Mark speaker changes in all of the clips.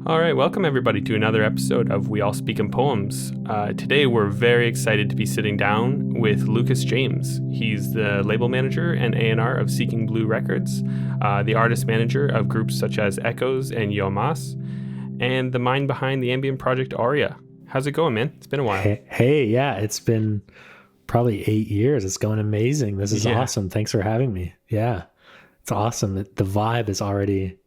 Speaker 1: All right, welcome everybody to another episode of We All Speak in Poems. Today we're very excited to be sitting down with Lucas James. He's the label manager and A&R of Seeking Blue Records, the artist manager of groups such as Echoes and Mase, and the mind behind the ambient project Aeuria. How's it going, man? It's been a while.
Speaker 2: Hey, yeah, it's been probably 8 years. It's going amazing. This is awesome. Thanks for having me. Yeah, it's awesome. The vibe is already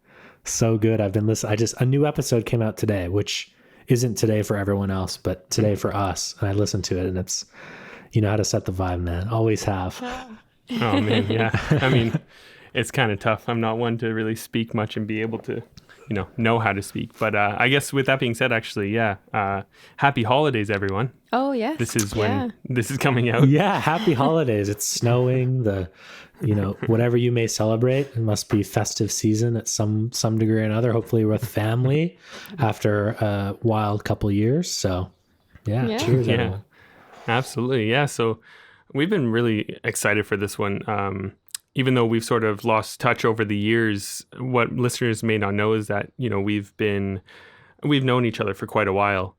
Speaker 2: so good. I've been listening. A new episode came out today, which isn't today for everyone else, but today for us. And I listened to it, and it's, you know how to set the vibe, man. Always have.
Speaker 1: Oh man, yeah. I mean, it's kind of tough. I'm not one to really speak much and be able to, know how to speak. But I guess with that being said, actually, happy holidays, everyone.
Speaker 3: Oh yeah.
Speaker 1: This is when this is coming out.
Speaker 2: Yeah, happy holidays. It's snowing. Whatever you may celebrate, it must be festive season at some degree or another, hopefully with family after a wild couple years. So cheers.
Speaker 1: Yeah, absolutely. Yeah. So we've been really excited for this one. Even though we've sort of lost touch over the years, what listeners may not know is that, we've known each other for quite a while.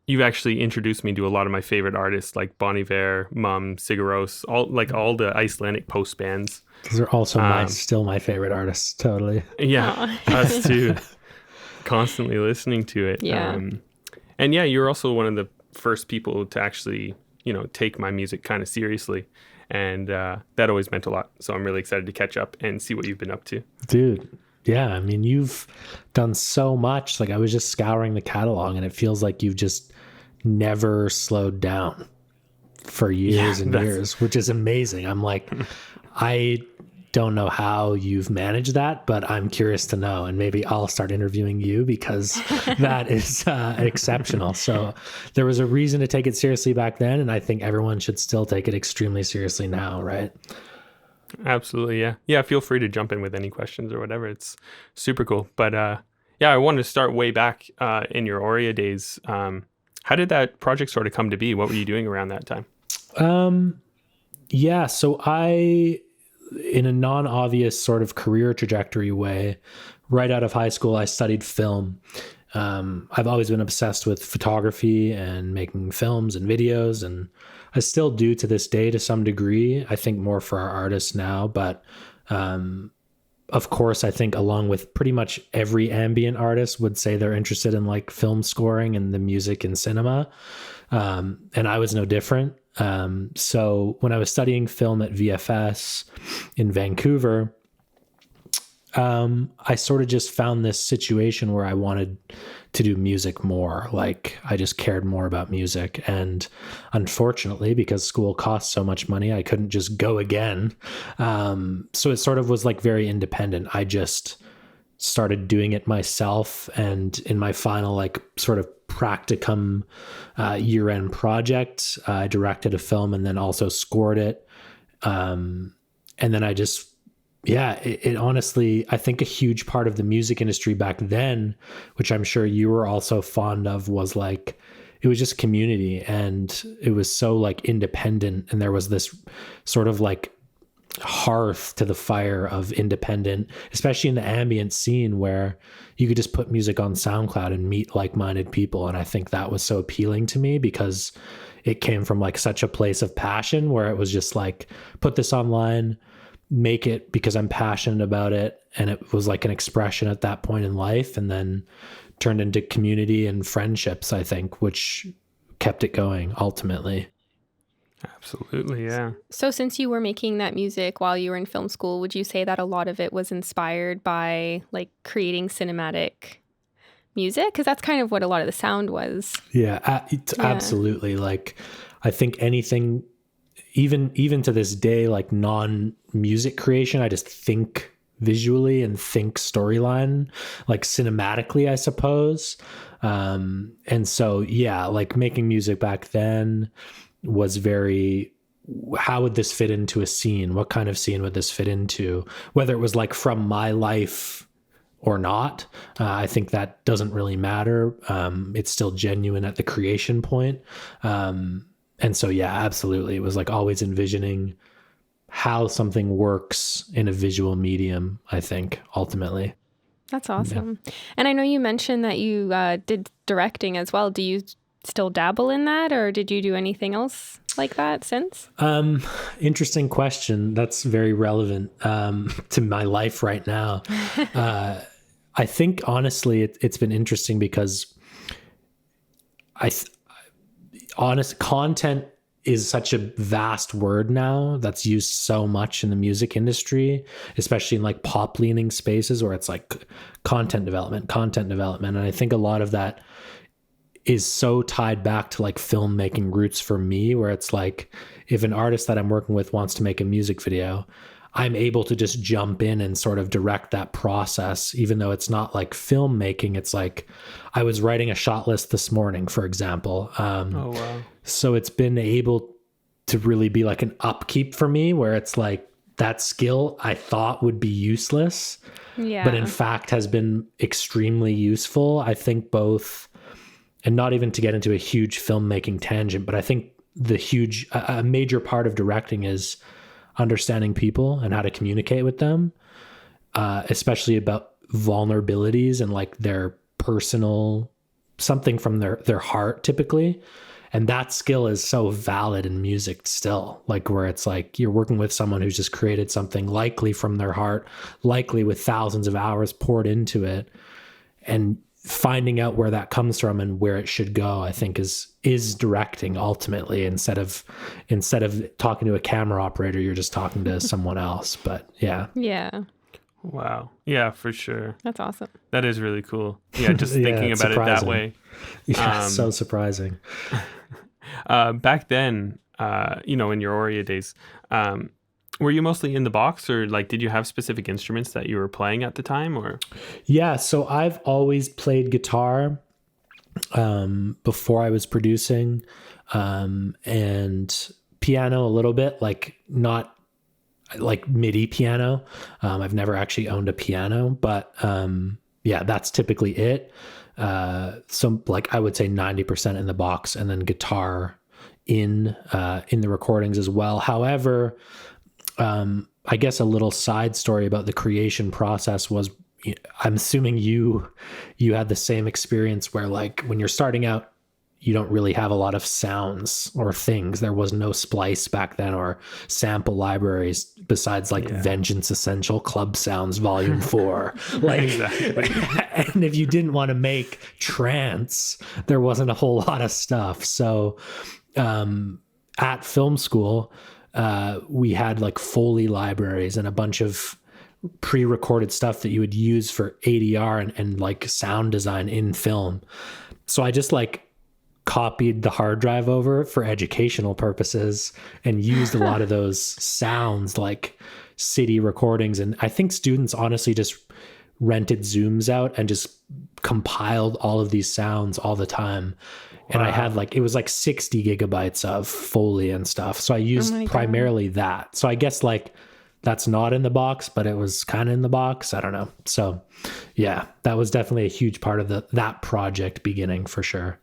Speaker 1: You've actually introduced me to a lot of my favorite artists like Bon Iver, Mum, Sigaros, all the Icelandic post bands.
Speaker 2: Those are also still my favorite artists. Totally.
Speaker 1: Yeah, us too. Constantly listening to it.
Speaker 3: Yeah.
Speaker 1: And yeah, you're also one of the first people to actually, take my music kind of seriously. And that always meant a lot. So I'm really excited to catch up and see what you've been up to.
Speaker 2: Dude. Yeah, I mean, you've done so much. Like, I was just scouring the catalog, and it feels like you've just never slowed down for years and years, which is amazing. I'm like, I don't know how you've managed that, but I'm curious to know, and maybe I'll start interviewing you because that is exceptional. So there was a reason to take it seriously back then, and I think everyone should still take it extremely seriously now, right?
Speaker 1: Absolutely. Yeah. Feel free to jump in with any questions or whatever. It's super cool. But I wanted to start way back in your Aeuria days. How did that project sort of come to be? What were you doing around that time?
Speaker 2: So I, in a non-obvious sort of career trajectory way, right out of high school, I studied film. I've always been obsessed with photography and making films and videos, and I still do to this day to some degree. I think more for our artists now, but of course, I think along with pretty much every ambient artist would say they're interested in like film scoring and the music in cinema. And I was no different. So when I was studying film at VFS in Vancouver, I sort of just found this situation where I wanted to do music more. Like, I just cared more about music. And unfortunately, because school costs so much money, I couldn't just go again. So it sort of was like very independent. I just started doing it myself. And in my final, like, sort of practicum year-end project, I directed a film and then also scored it. And then I just, it honestly, I think a huge part of the music industry back then, which I'm sure you were also fond of, was like, it was just community, and it was so like independent. And there was this sort of like hearth to the fire of independent, especially in the ambient scene, where you could just put music on SoundCloud and meet like-minded people. And I think that was so appealing to me because it came from like such a place of passion, where it was just like, put this online, make it because I'm passionate about it. And it was like an expression at that point in life, and then turned into community and friendships, I think, which kept it going ultimately.
Speaker 1: Absolutely. Yeah.
Speaker 3: So since you were making that music while you were in film school, would you say that a lot of it was inspired by like creating cinematic music? Because that's kind of what a lot of the sound was.
Speaker 2: Absolutely. Like, I think anything, even to this day, like non-music creation, I just think visually and think storyline, like cinematically, I suppose. And so, like making music back then was very, how would this fit into a scene? What kind of scene would this fit into? Whether it was like from my life or not, I think that doesn't really matter. It's still genuine at the creation point. And so, absolutely. It was like always envisioning how something works in a visual medium, I think, ultimately.
Speaker 3: That's awesome. Yeah. And I know you mentioned that you did directing as well. Do you still dabble in that, or did you do anything else like that since?
Speaker 2: Interesting question. That's very relevant to my life right now. I think honestly, it's been interesting because honest content is such a vast word now that's used so much in the music industry, especially in like pop leaning spaces where it's like content development. And I think a lot of that is so tied back to like filmmaking roots for me, where it's like, if an artist that I'm working with wants to make a music video, I'm able to just jump in and sort of direct that process, even though it's not like filmmaking. It's like, I was writing a shot list this morning, for example.
Speaker 1: Oh, wow.
Speaker 2: So it's been able to really be like an upkeep for me, where it's like that skill I thought would be useless, but in fact has been extremely useful. I think both, and not even to get into a huge filmmaking tangent, but I think a major part of directing is understanding people and how to communicate with them, especially about vulnerabilities and like their personal, something from their heart typically. And that skill is so valid in music still, like where it's like you're working with someone who's just created something likely from their heart, likely with thousands of hours poured into it, and finding out where that comes from and where it should go, I think is directing ultimately, instead of talking to a camera operator, you're just talking to someone else. But yeah.
Speaker 1: Wow. Yeah, for sure.
Speaker 3: That's awesome.
Speaker 1: That is really cool. Yeah, just thinking about
Speaker 2: surprising.
Speaker 1: It that way.
Speaker 2: Yeah, so surprising.
Speaker 1: Back then, in your Aeuria days, were you mostly in the box, or like did you have specific instruments that you were playing at the time, or?
Speaker 2: Yeah, so I've always played guitar before I was producing, and piano a little bit, like not like MIDI piano. I've never actually owned a piano, but that's typically it. So like I would say 90% in the box, and then guitar in the recordings as well. However, I guess a little side story about the creation process was, I'm assuming you had the same experience where like when you're starting out, you don't really have a lot of sounds or things. There was no Splice back then or sample libraries besides like Vengeance Essential Club Sounds Volume 4. Like, and if you didn't want to make trance, there wasn't a whole lot of stuff. So at film school, we had like Foley libraries and a bunch of pre-recorded stuff that you would use for ADR and like sound design in film. So I just like copied the hard drive over for educational purposes and used a lot of those sounds, like city recordings. And I think students honestly just rented Zooms out and just compiled all of these sounds all the time. And I had like, it was like 60 gigabytes of Foley and stuff. So I used primarily that. So I guess like that's not in the box, but it was kind of in the box. I don't know. So yeah, that was definitely a huge part of that project beginning for sure.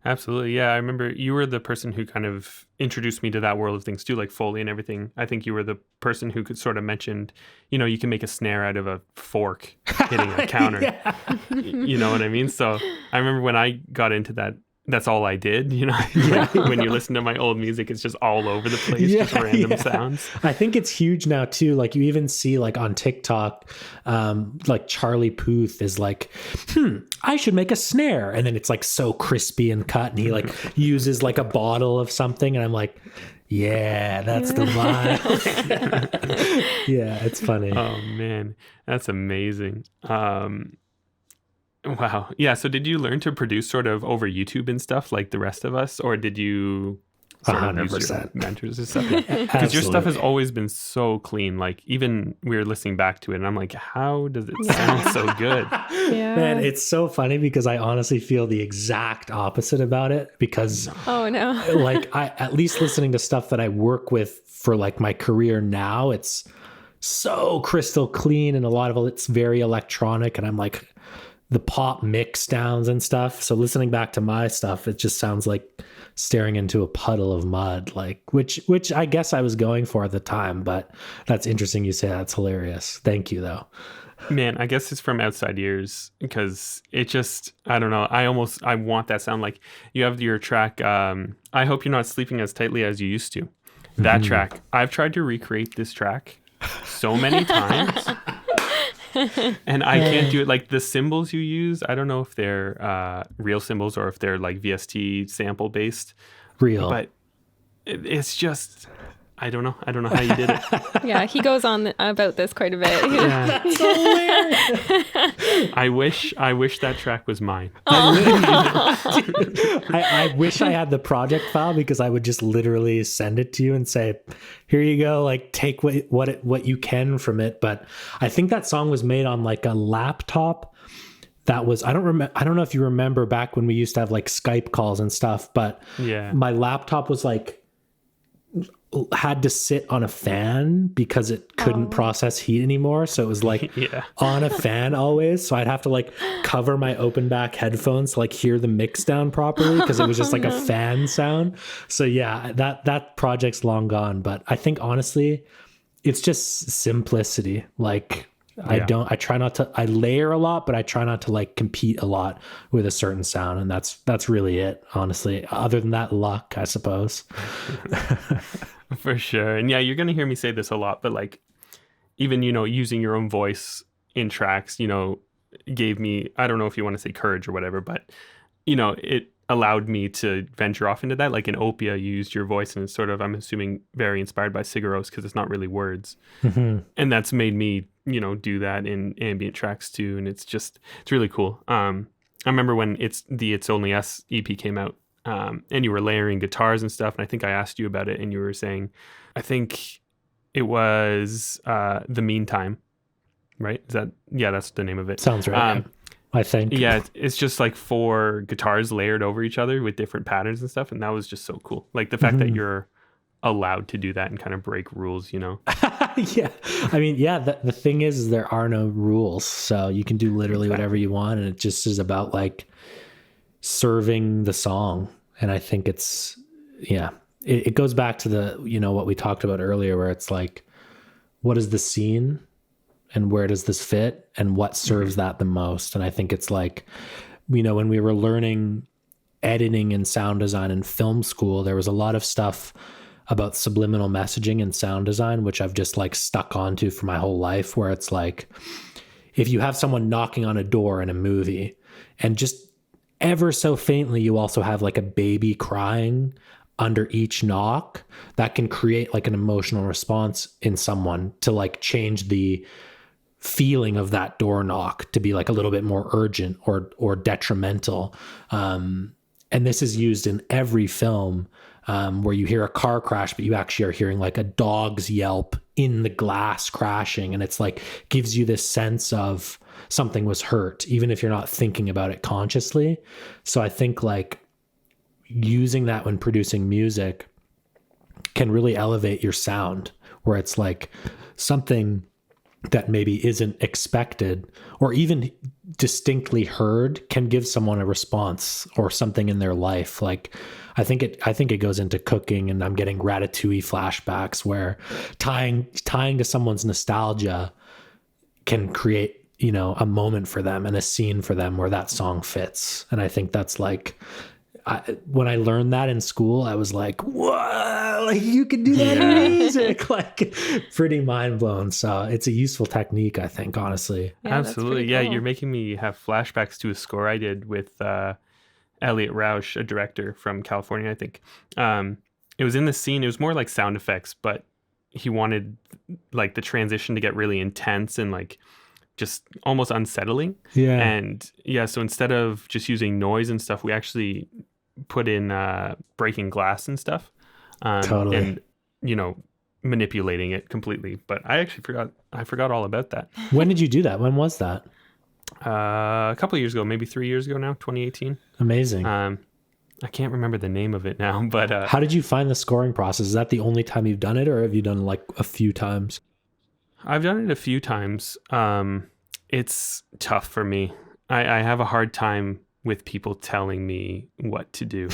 Speaker 1: Absolutely. Yeah. I remember you were the person who kind of introduced me to that world of things too, like Foley and everything. I think you were the person who could sort of mentioned, you can make a snare out of a fork hitting a counter. You know what I mean? So I remember when I got into that, that's all I did, when you listen to my old music, it's just all over the place, just random sounds.
Speaker 2: I think it's huge now too. Like you even see like on TikTok, like Charlie Puth is like, I should make a snare. And then it's like so crispy and cut. And he like uses like a bottle of something. And I'm like, yeah, that's the vibe. Yeah, it's funny.
Speaker 1: Oh man, that's amazing. Wow. Yeah. So did you learn to produce sort of over YouTube and stuff like the rest of us, or did you
Speaker 2: 100%
Speaker 1: mentors and stuff? Because your stuff has always been so clean. Like even we were listening back to it and I'm like, how does it sound so good?
Speaker 3: Yeah.
Speaker 2: Man, it's so funny because I honestly feel the exact opposite about it because like I, at least listening to stuff that I work with for like my career now, it's so crystal clean and a lot of it's very electronic. And I'm like, the pop mix downs and stuff. So listening back to my stuff, it just sounds like staring into a puddle of mud, like which I guess I was going for at the time, but that's interesting. You say that's hilarious. Thank you though.
Speaker 1: Man, I guess it's from outside ears because it just, I don't know. I want that sound. Like you have your track, I Hope You're Not Sleeping As Tightly As You Used to. That track, I've tried to recreate this track so many times and I can't do it. Like the cymbals you use, I don't know if they're real cymbals or if they're like VST sample based.
Speaker 2: Real.
Speaker 1: But it's just, I don't know how you did it.
Speaker 3: Yeah, he goes on about this quite a bit.
Speaker 1: Yeah. I wish that track was mine.
Speaker 2: I wish I had the project file because I would just literally send it to you and say, here you go, like take what you can from it. But I think that song was made on like a laptop that was, I don't know if you remember back when we used to have like Skype calls and stuff, but
Speaker 1: yeah,
Speaker 2: my laptop was like, had to sit on a fan because it couldn't process heat anymore. So it was like on a fan always. So I'd have to like cover my open back headphones to like hear the mix down properly because it was just like a fan sound. So yeah, that project's long gone. But I think honestly, it's just simplicity. Like I layer a lot, but I try not to like compete a lot with a certain sound. And that's really it, honestly. Other than that, luck, I suppose.
Speaker 1: For sure. And yeah, you're going to hear me say this a lot, but like even, using your own voice in tracks, gave me, I don't know if you want to say courage or whatever, but, it allowed me to venture off into that. Like in Opia, you used your voice and it's sort of, I'm assuming, very inspired by Sigur Rós because it's not really words. Mm-hmm. And that's made me, do that in ambient tracks too. And it's really cool. I remember when It's Only Us EP came out, and you were layering guitars and stuff. And I think I asked you about it and you were saying, I think it was The Meantime, right? That's the name of it.
Speaker 2: Sounds right. I think.
Speaker 1: Yeah, it's just like 4 guitars layered over each other with different patterns and stuff. And that was just so cool. Like the fact that you're allowed to do that and kind of break rules,
Speaker 2: Yeah. I mean, the thing is there are no rules. So you can do literally whatever you want. And it just is about like serving the song. And I think it goes back to the, what we talked about earlier, where it's like, what is the scene and where does this fit and what serves that the most? And I think it's like, when we were learning editing and sound design in film school, there was a lot of stuff about subliminal messaging and sound design, which I've just like stuck onto for my whole life, where it's like, if you have someone knocking on a door in a movie and just ever so faintly, you also have like a baby crying under each knock, that can create like an emotional response in someone to like change the feeling of that door knock to be like a little bit more urgent or detrimental. And this is used in every film where you hear a car crash, but you actually are hearing like a dog's yelp in the glass crashing. And it's like, gives you this sense of something was hurt, even if you're not thinking about it consciously. So I think like using that when producing music can really elevate your sound, where it's like something that maybe isn't expected or even distinctly heard can give someone a response or something in their life. Like I think it goes into cooking, and I'm getting Ratatouille flashbacks where tying to someone's nostalgia can create, a moment for them and a scene for them where that song fits. And I think that's like, when I learned that in school, I was like, whoa, like you can do that in music, like pretty mind blown. So it's a useful technique, I think, honestly.
Speaker 3: Yeah,
Speaker 1: absolutely.
Speaker 3: cool.
Speaker 1: Yeah. You're making me have flashbacks to a score I did with Elliot Rausch, a director from California, I think. It was in the scene. It was more like sound effects, but he wanted like the transition to get really intense and like just almost unsettling. Yeah. And yeah, so instead of just using noise and stuff, we actually put in breaking glass and stuff.
Speaker 2: Totally.
Speaker 1: And, manipulating it completely. But I actually forgot all about that.
Speaker 2: When did you do that? When was that?
Speaker 1: A couple of years ago, maybe 3 years ago now, 2018.
Speaker 2: Amazing.
Speaker 1: I can't remember the name of it now, but
Speaker 2: how did you find the scoring process? Is that the only time you've done it, or have you done like a few times?
Speaker 1: I've done it a few times. It's tough for me. I have a hard time with people telling me what to do.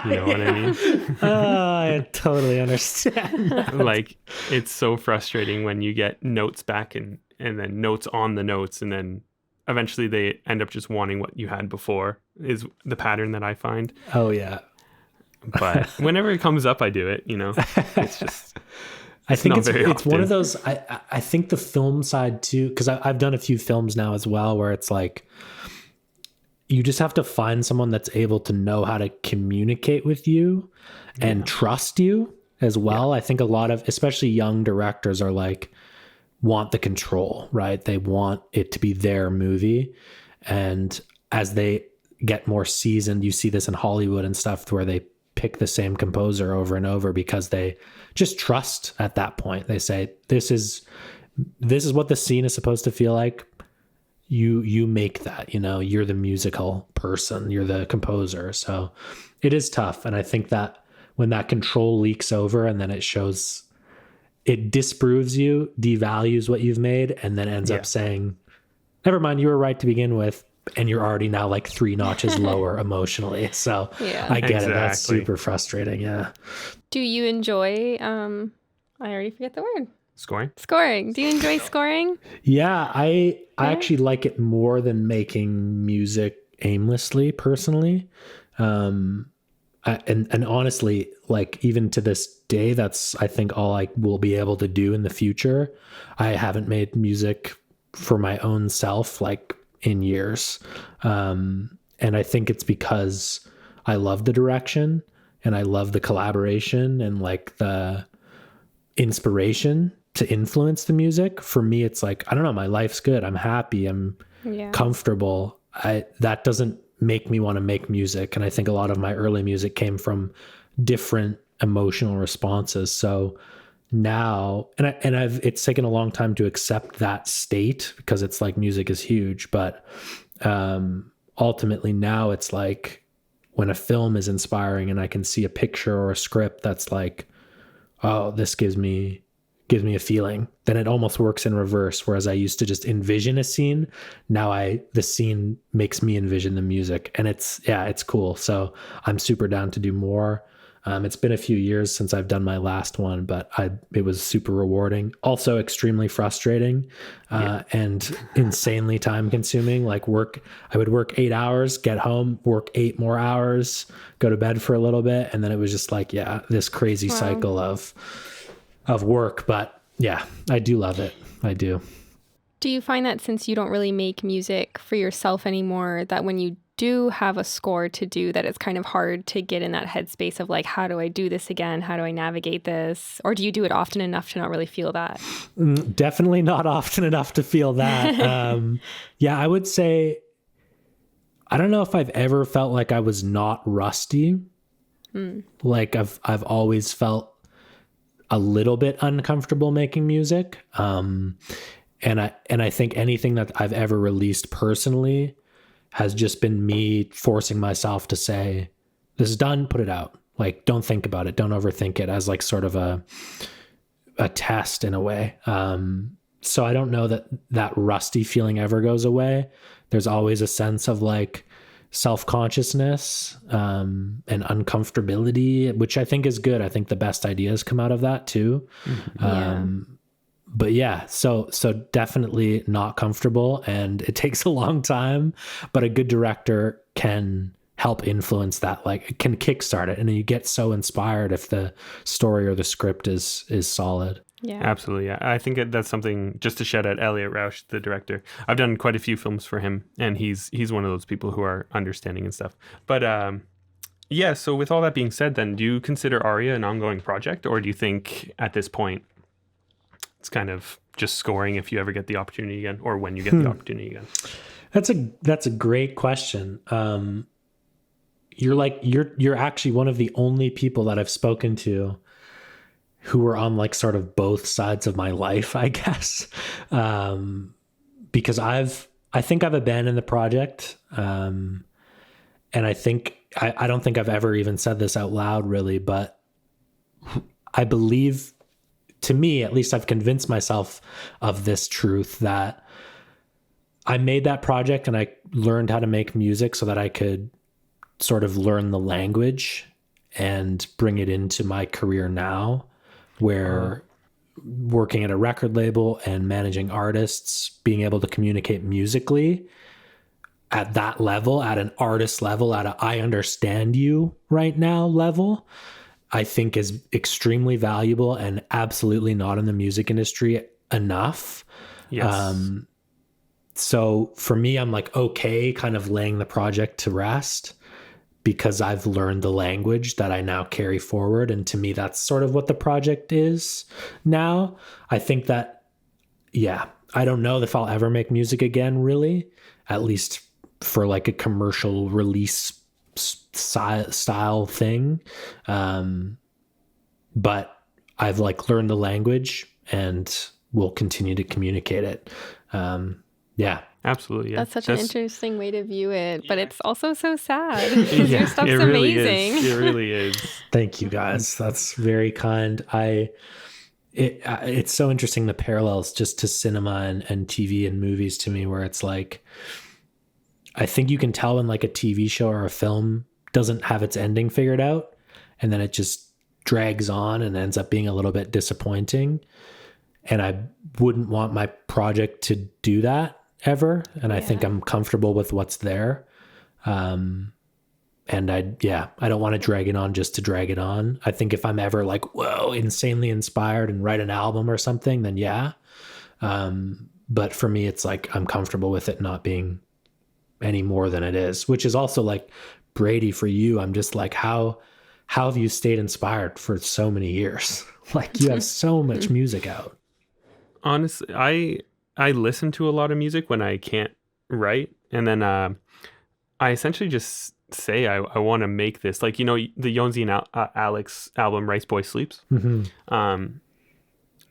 Speaker 1: You know what I mean?
Speaker 2: I totally understand that.
Speaker 1: Like, it's so frustrating when you get notes back and and then notes on the notes, and then eventually they end up just wanting what you had before, is the pattern that I find.
Speaker 2: Oh yeah.
Speaker 1: But whenever it comes up, I do it, you know. It's just
Speaker 2: I think it's
Speaker 1: often.
Speaker 2: one of those. I think the film side too, because I've done a few films now as well, where it's like you just have to find someone that's able to know how to communicate with you and trust you as well. I think a lot of, especially young directors, are like want the control, right? They want it to be their movie, and as they get more seasoned, you see this in Hollywood and stuff, where they pick the same composer over and over because they just trust at that point. They say, this is what the scene is supposed to feel like. You make that, you know, you're the musical person, you're the composer. So it is tough. And I think that when that control leaks over and then it shows, it disproves you, devalues what you've made, and then ends up saying, never mind, you were right to begin with. And you're already now like 3 notches lower emotionally. So I get it. That's super frustrating. Yeah.
Speaker 3: Do you enjoy, I already forget the word.
Speaker 1: Scoring.
Speaker 3: Do you enjoy scoring?
Speaker 2: Yeah, I actually like it more than making music aimlessly, personally. And honestly, like even to this day, that's, I think, all I will be able to do in the future. I haven't made music for my own self, like, in years. And I think it's because I love the direction and I love the collaboration and like the inspiration to influence the music. For me, it's like, I don't know, my life's good. I'm happy. I'm comfortable. That doesn't make me want to make music. And I think a lot of my early music came from different emotional responses. So now, it's taken a long time to accept that state, because it's like music is huge, but ultimately now it's like when a film is inspiring and I can see a picture or a script that's like, oh, this gives me a feeling, then it almost works in reverse. Whereas I used to just envision a scene, now the scene makes me envision the music, and it's cool. So I'm super down to do more. It's been a few years since I've done my last one, but it was super rewarding. Also extremely frustrating, and insanely time consuming. Like I would work 8 hours, get home, work 8 more hours, go to bed for a little bit. And then it was just like, this crazy cycle of work. But yeah, I do love it. I do.
Speaker 3: Do you find that since you don't really make music for yourself anymore, that when you do have a score to do, that it's kind of hard to get in that headspace of like, how do I do this again? How do I navigate this? Or do you do it often enough to not really feel that?
Speaker 2: Definitely not often enough to feel that. I would say, I don't know if I've ever felt like I was not rusty. Like I've always felt a little bit uncomfortable making music. And I think anything that I've ever released personally has just been me forcing myself to say, this is done, put it out. Like, don't think about it. Don't overthink it, as like sort of a test in a way. So I don't know that rusty feeling ever goes away. There's always a sense of like self-consciousness, and uncomfortability, which I think is good. I think the best ideas come out of that too. But yeah, so definitely not comfortable, and it takes a long time, but a good director can help influence that, like it can kickstart it. And you get so inspired if the story or the script is solid.
Speaker 3: Yeah,
Speaker 1: absolutely. Yeah, I think that's something, just to shout out Elliot Rausch, the director. I've done quite a few films for him, and he's one of those people who are understanding and stuff. But so with all that being said, then do you consider Aeuria an ongoing project, or do you think at this point it's kind of just scoring if you ever get the opportunity again, or when you get the opportunity again?
Speaker 2: That's a great question. You're actually one of the only people that I've spoken to who were on like sort of both sides of my life, I guess. Because I think I've abandoned the project. And I think, I don't think I've ever even said this out loud really, but I believe, to me, at least I've convinced myself of this truth, that I made that project and I learned how to make music so that I could sort of learn the language and bring it into my career now, where working at a record label and managing artists, being able to communicate musically at that level, at an artist level, at a I understand you right now level, I think is extremely valuable and absolutely not in the music industry enough.
Speaker 1: Yes.
Speaker 2: So for me, I'm like, okay, kind of laying the project to rest because I've learned the language that I now carry forward. And to me, that's sort of what the project is now. I think that, yeah, I don't know if I'll ever make music again, really, at least for like a commercial release style thing. But I've like learned the language and will continue to communicate it. Yeah.
Speaker 1: Absolutely. Yeah.
Speaker 3: That's such an interesting way to view it, but it's also so sad because
Speaker 1: Yeah,
Speaker 3: your stuff's
Speaker 1: it really
Speaker 3: amazing.
Speaker 1: is. It really is.
Speaker 2: Thank you guys. That's very kind. It's so interesting, the parallels just to cinema and TV and movies to me, where it's like, I think you can tell when like a TV show or a film doesn't have its ending figured out, and then it just drags on and ends up being a little bit disappointing. And I wouldn't want my project to do that ever. And I think I'm comfortable with what's there. And I don't want to drag it on just to drag it on. I think if I'm ever like, whoa, insanely inspired and write an album or something, then yeah. But for me, it's like, I'm comfortable with it not being any more than it is, which is also like, Brady, for you, I'm just like, how have you stayed inspired for so many years? Like, you have so much music out.
Speaker 1: Honestly, I listen to a lot of music when I can't write, and then I essentially just say I want to make this, like, you know, the Yonzi and Alex album Rice Boy Sleeps.
Speaker 2: Mm-hmm.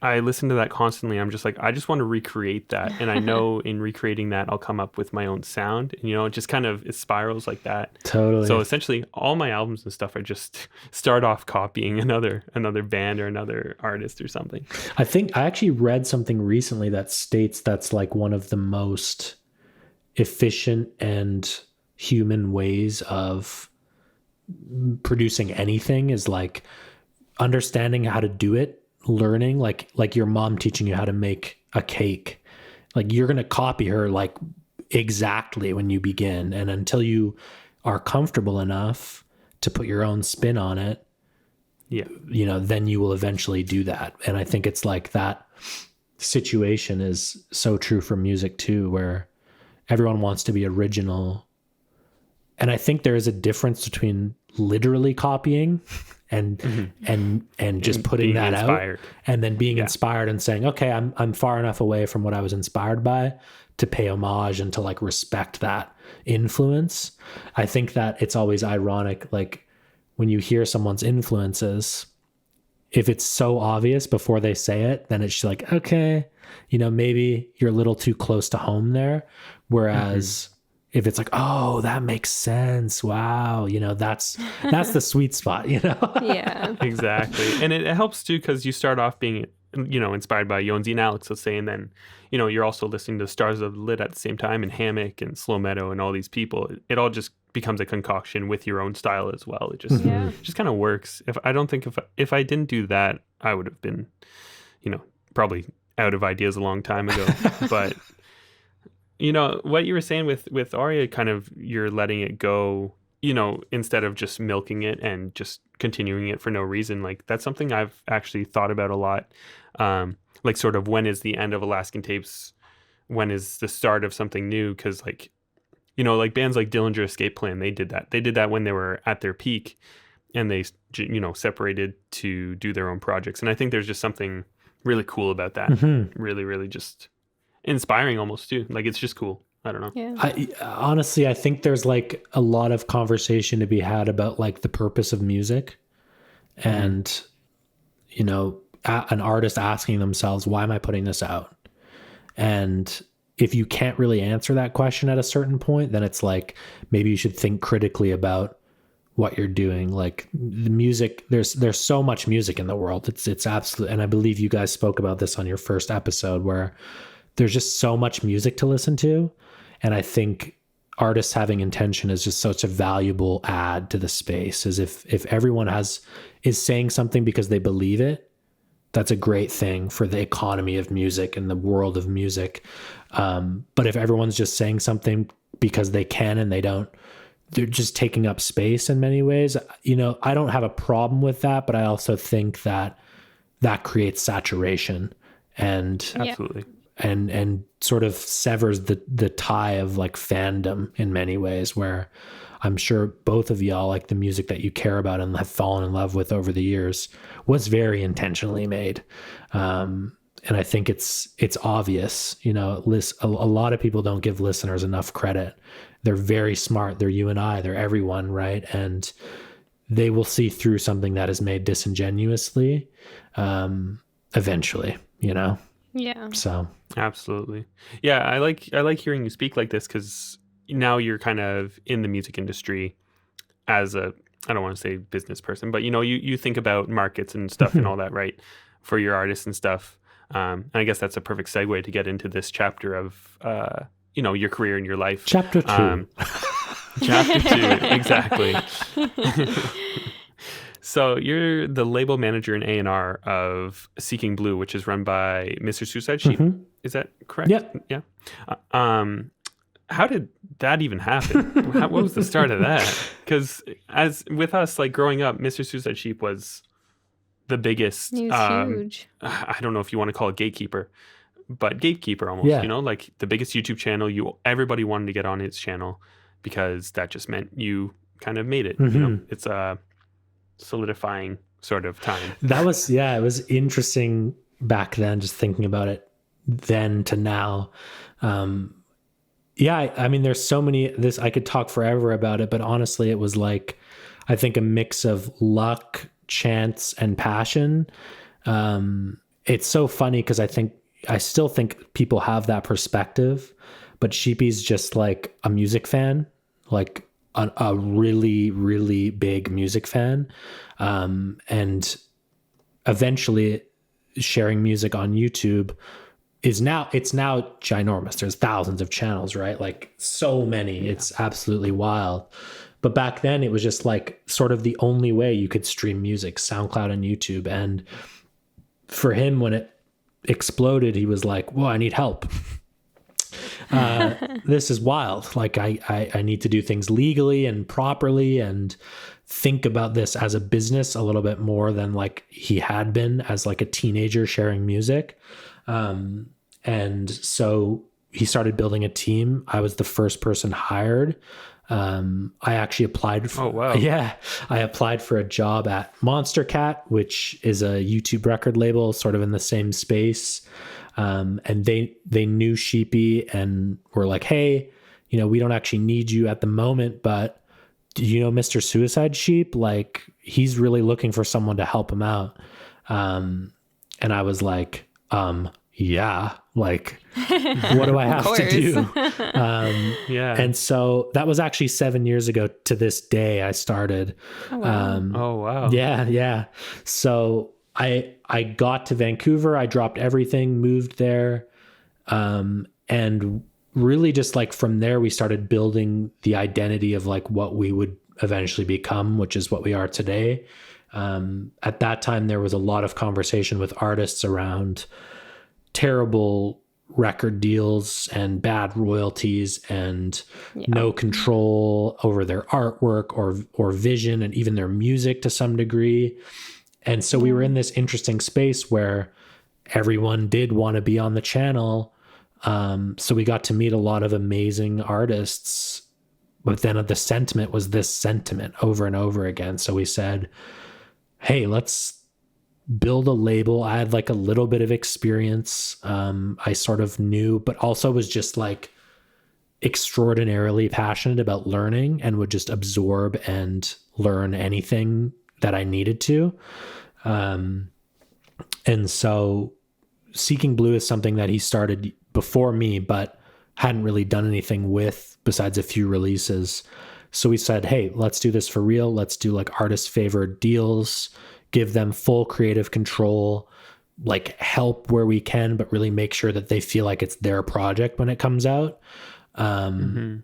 Speaker 1: I listen to that constantly. I'm just like, I just want to recreate that, and I know in recreating that I'll come up with my own sound, and, you know, it just kind of, it spirals like that.
Speaker 2: Totally.
Speaker 1: So essentially all my albums and stuff, I just start off copying another band or another artist or something.
Speaker 2: I think I actually read something recently that states that's like one of the most efficient and human ways of producing anything is like understanding how to do it, learning, like your mom teaching you how to make a cake. Like, you're going to copy her like exactly when you begin, and until you are comfortable enough to put your own spin on it, you know, then you will eventually do that. And I think it's like that situation is so true for music too, where everyone wants to be original. And I think there is a difference between literally copying and just putting that inspired out, and then being inspired and saying, okay, I'm far enough away from what I was inspired by to pay homage and to like respect that influence. I think that it's always ironic, like when you hear someone's influences, if it's so obvious before they say it, then it's like, okay, you know, maybe you're a little too close to home there. Whereas if it's like, oh, that makes sense. Wow. You know, that's the sweet spot, you know?
Speaker 3: Yeah.
Speaker 1: Exactly. And it helps too, because you start off being, you know, inspired by Yonzi and Alex, let's say, and then, you know, you're also listening to Stars of the Lit at the same time, and Hammock and Slow Meadow and all these people. It all just becomes a concoction with your own style as well. It just just kind of works. If I didn't do that, I would have been, you know, probably out of ideas a long time ago. But you know, what you were saying with Aeuria, kind of, you're letting it go, you know, instead of just milking it and just continuing it for no reason. Like, that's something I've actually thought about a lot. Like, sort of, when is the end of Alaskan Tapes? When is the start of something new? Because, like, you know, like bands like Dillinger Escape Plan, they did that. They did that when they were at their peak, and they, you know, separated to do their own projects. And I think there's just something really cool about that. Really, really just inspiring almost too. Like, it's just cool. I don't know.
Speaker 3: Yeah.
Speaker 2: I think there's like a lot of conversation to be had about like the purpose of music, and you know, an artist asking themselves, why am I putting this out? And if you can't really answer that question at a certain point, then it's like, maybe you should think critically about what you're doing. Like, the music, there's so much music in the world. It's absolute. And I believe you guys spoke about this on your first episode, where there's just so much music to listen to. And I think artists having intention is just such a valuable add to the space. Is if everyone is saying something because they believe it, That's a great thing for the economy of music and the world of music. But if everyone's just saying something because they can and they don't, they're just taking up space in many ways. You know, I don't have a problem with that, but I also think that that creates saturation and
Speaker 1: Absolutely.
Speaker 2: and sort of severs the tie of like fandom in many ways, where I'm sure both of y'all, like the music that you care about and have fallen in love with over the years, was very intentionally made. And I think it's obvious, you know, a lot of people don't give listeners enough credit. They're very smart. They're you and I, they're everyone, right? And they will see through something that is made disingenuously, eventually, you know?
Speaker 3: Yeah.
Speaker 2: So
Speaker 1: Absolutely. Yeah, I like hearing you speak like this, because now you're kind of in the music industry as a, I don't want to say business person, but you know, you think about markets and stuff and all that, right? For your artists and stuff. And I guess that's a perfect segue to get into this chapter of, you know, your career and your life.
Speaker 2: Chapter 2.
Speaker 1: Chapter 2, exactly. So you're the label manager and A&R of Seeking Blue, which is run by Mr. Suicide Sheep.
Speaker 2: Mm-hmm.
Speaker 1: Is that correct?
Speaker 2: Yep.
Speaker 1: Yeah. How did that even happen? What was the start of that? Because as with us, like growing up, Mr. Suicide Sheep was the biggest.
Speaker 3: He was huge.
Speaker 1: I don't know if you want to call it gatekeeper, but gatekeeper almost.
Speaker 2: Yeah.
Speaker 1: You know, like the biggest YouTube channel. Everybody wanted to get on its channel because that just meant you kind of made it.
Speaker 2: Mm-hmm.
Speaker 1: You know, it's a solidifying sort of time.
Speaker 2: That was, yeah, it was interesting back then, just thinking about it then to now. Yeah, I mean, there's so many, I could talk forever about it, but honestly, it was like, I think a mix of luck, chance, and passion. It's so funny because I still think people have that perspective, but Sheepy's just like a music fan, like a really, really big music fan. And eventually sharing music on YouTube it's now ginormous. There's thousands of channels, right? Like so many. Yeah. It's absolutely wild. But back then it was just like sort of the only way you could stream music, SoundCloud and YouTube. And for him, when it exploded, he was like, "Whoa, I need help. This is wild. Like I need to do things legally and properly and think about this as a business a little bit more than like he had been as like a teenager sharing music." And so he started building a team. I was the first person hired. I actually applied for,
Speaker 1: oh, wow.
Speaker 2: Yeah, I applied for a job at Monster Cat, which is a YouTube record label sort of in the same space. And they knew Sheepy and were like, "Hey, you know, we don't actually need you at the moment, but do you know Mr. Suicide Sheep? Like he's really looking for someone to help him out." And I was like, yeah, like what do I have to do?
Speaker 1: Yeah.
Speaker 2: And so that was actually 7 years ago to this day I started.
Speaker 3: Oh, wow.
Speaker 1: Oh, wow.
Speaker 2: Yeah. So I got to Vancouver, I dropped everything, moved there. And really just like from there, we started building the identity of like what we would eventually become, which is what we are today. At that time, there was a lot of conversation with artists around terrible record deals and bad royalties and no control over their artwork or vision and even their music to some degree. And so we were in this interesting space where everyone did want to be on the channel. So we got to meet a lot of amazing artists, but then the sentiment was this sentiment over and over again. So we said, "Hey, let's build a label." I had like a little bit of experience. I sort of knew, but also was just like extraordinarily passionate about learning and would just absorb and learn anything that I needed to. And so Seeking Blue is something that he started before me, but hadn't really done anything with besides a few releases. So we said, "Hey, let's do this for real. Let's do like artist favored deals, give them full creative control, like help where we can, but really make sure that they feel like it's their project when it comes out." And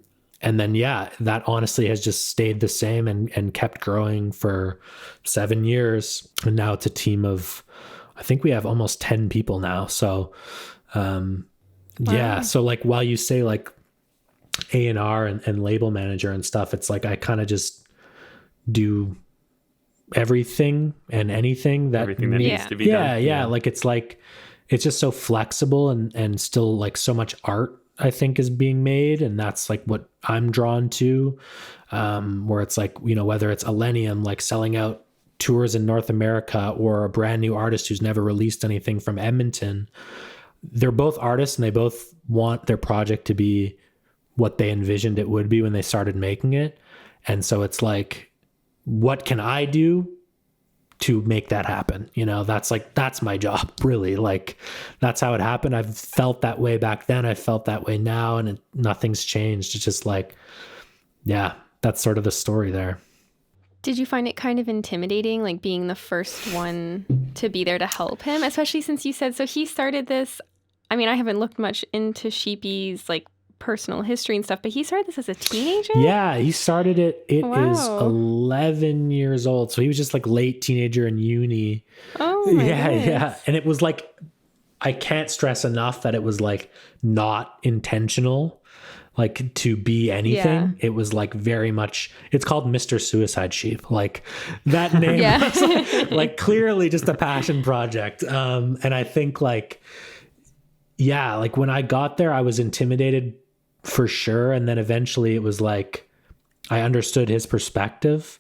Speaker 2: then, that honestly has just stayed the same and kept growing for 7 years. And now it's a team of, I think we have almost 10 people now. So, yeah. So like, while you say like A&R and label manager and stuff, it's like, I kind of just do everything and anything that
Speaker 1: needs to be done.
Speaker 2: Yeah. Like, it's like, it's just so flexible and still like so much art, I think, is being made. And that's like what I'm drawn to, where it's like, you know, whether it's Millennium, like selling out tours in North America, or a brand new artist who's never released anything from Edmonton. They're both artists and they both want their project to be what they envisioned it would be when they started making it. And so it's like, what can I do to make that happen? You know, that's my job, really. Like, that's how it happened. I've felt that way back then. I felt that way now, and nothing's changed. It's just like, yeah, that's sort of the story there.
Speaker 3: Did you find it kind of intimidating, like being the first one to be there to help him, especially since you said, so he started this, I mean, I haven't looked much into Sheepy's like personal history and stuff, but he started this as a teenager?
Speaker 2: Yeah, he started it. It
Speaker 3: Wow.
Speaker 2: is 11 years old. So he was just like late teenager in uni.
Speaker 3: Oh my goodness.
Speaker 2: Yeah. And it was like, I can't stress enough that it was like not intentional, like to be anything.
Speaker 3: Yeah.
Speaker 2: It was like very much, it's called Mr. Suicide Sheep. Like, that name was like clearly just a passion project. And I think like, yeah, like when I got there, I was intimidated for sure. And then eventually it was like, I understood his perspective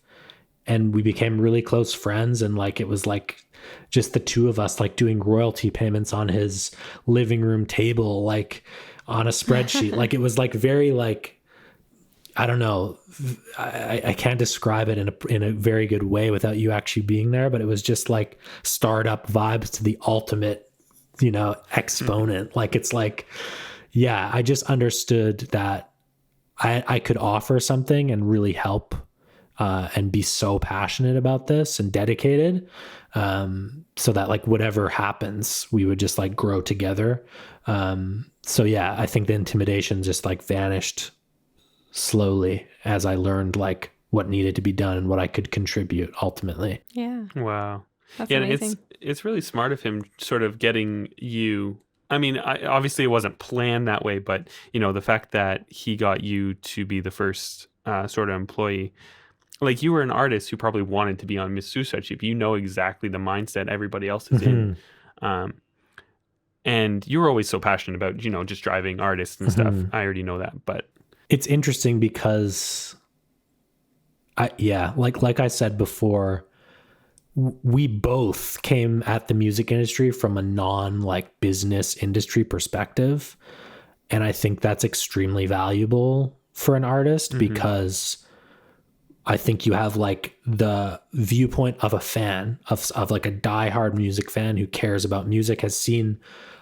Speaker 2: and we became really close friends. And like, it was like just the two of us, like doing royalty payments on his living room table, like on a spreadsheet. Like, it was like very like, I don't know, I can't describe it in a very good way without you actually being there, but it was just like startup vibes to the ultimate, you know, exponent. Like, it's like, yeah, I just understood that I could offer something and really help, and be so passionate about this and dedicated, so that like whatever happens, we would just like grow together. So yeah, I think the intimidation just like vanished slowly as I learned like what needed to be done and what I could contribute ultimately.
Speaker 3: Yeah.
Speaker 1: Wow.
Speaker 3: That's
Speaker 1: Yeah,
Speaker 3: amazing.
Speaker 1: it's really smart of him sort of getting you. I mean, obviously it wasn't planned that way, but you know, the fact that he got you to be the first sort of employee, like you were an artist who probably wanted to be on Miss Suicide Sheep. You know exactly the mindset everybody else is in. And you were always so passionate about, you know, just driving artists and stuff. I already know that, but
Speaker 2: it's interesting because like I said before, we both came at the music industry from a non like business industry perspective. And I think that's extremely valuable for an artist because I think you have like the viewpoint of a fan of like a diehard music fan who cares about music, has seen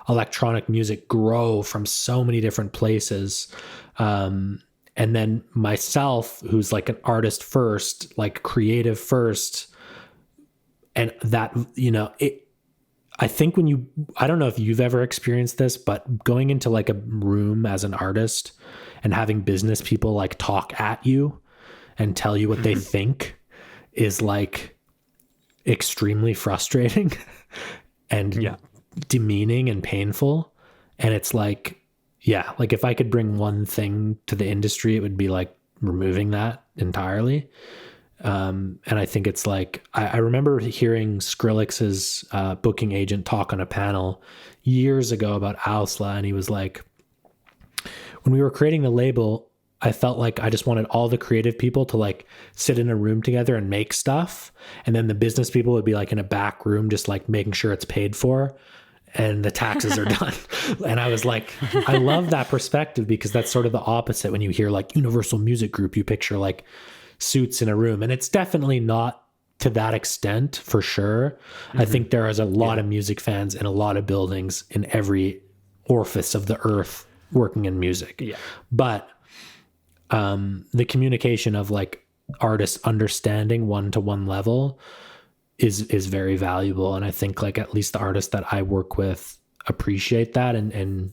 Speaker 2: electronic music grow from so many different places. And then myself, who's like an artist first, like creative first, and that, you know, I think I don't know if you've ever experienced this, but going into like a room as an artist and having business people like talk at you and tell you what they think is like extremely frustrating and demeaning and painful. And it's like, yeah, like if I could bring one thing to the industry, it would be like removing that entirely. And I think it's like, I remember hearing Skrillex's booking agent talk on a panel years ago about Ausla, and he was like, when we were creating the label, I felt like I just wanted all the creative people to like sit in a room together and make stuff. And then the business people would be like in a back room, just like making sure it's paid for and the taxes are done. And I was like, I love that perspective because that's sort of the opposite. When you hear like Universal Music Group, you picture like suits in a room, and it's definitely not to that extent for sure. I think there is a lot of music fans in a lot of buildings in every orifice of the earth working in music. Yeah. But the communication of like artists understanding one-to-one level is very valuable. And I think like at least the artists that I work with appreciate that and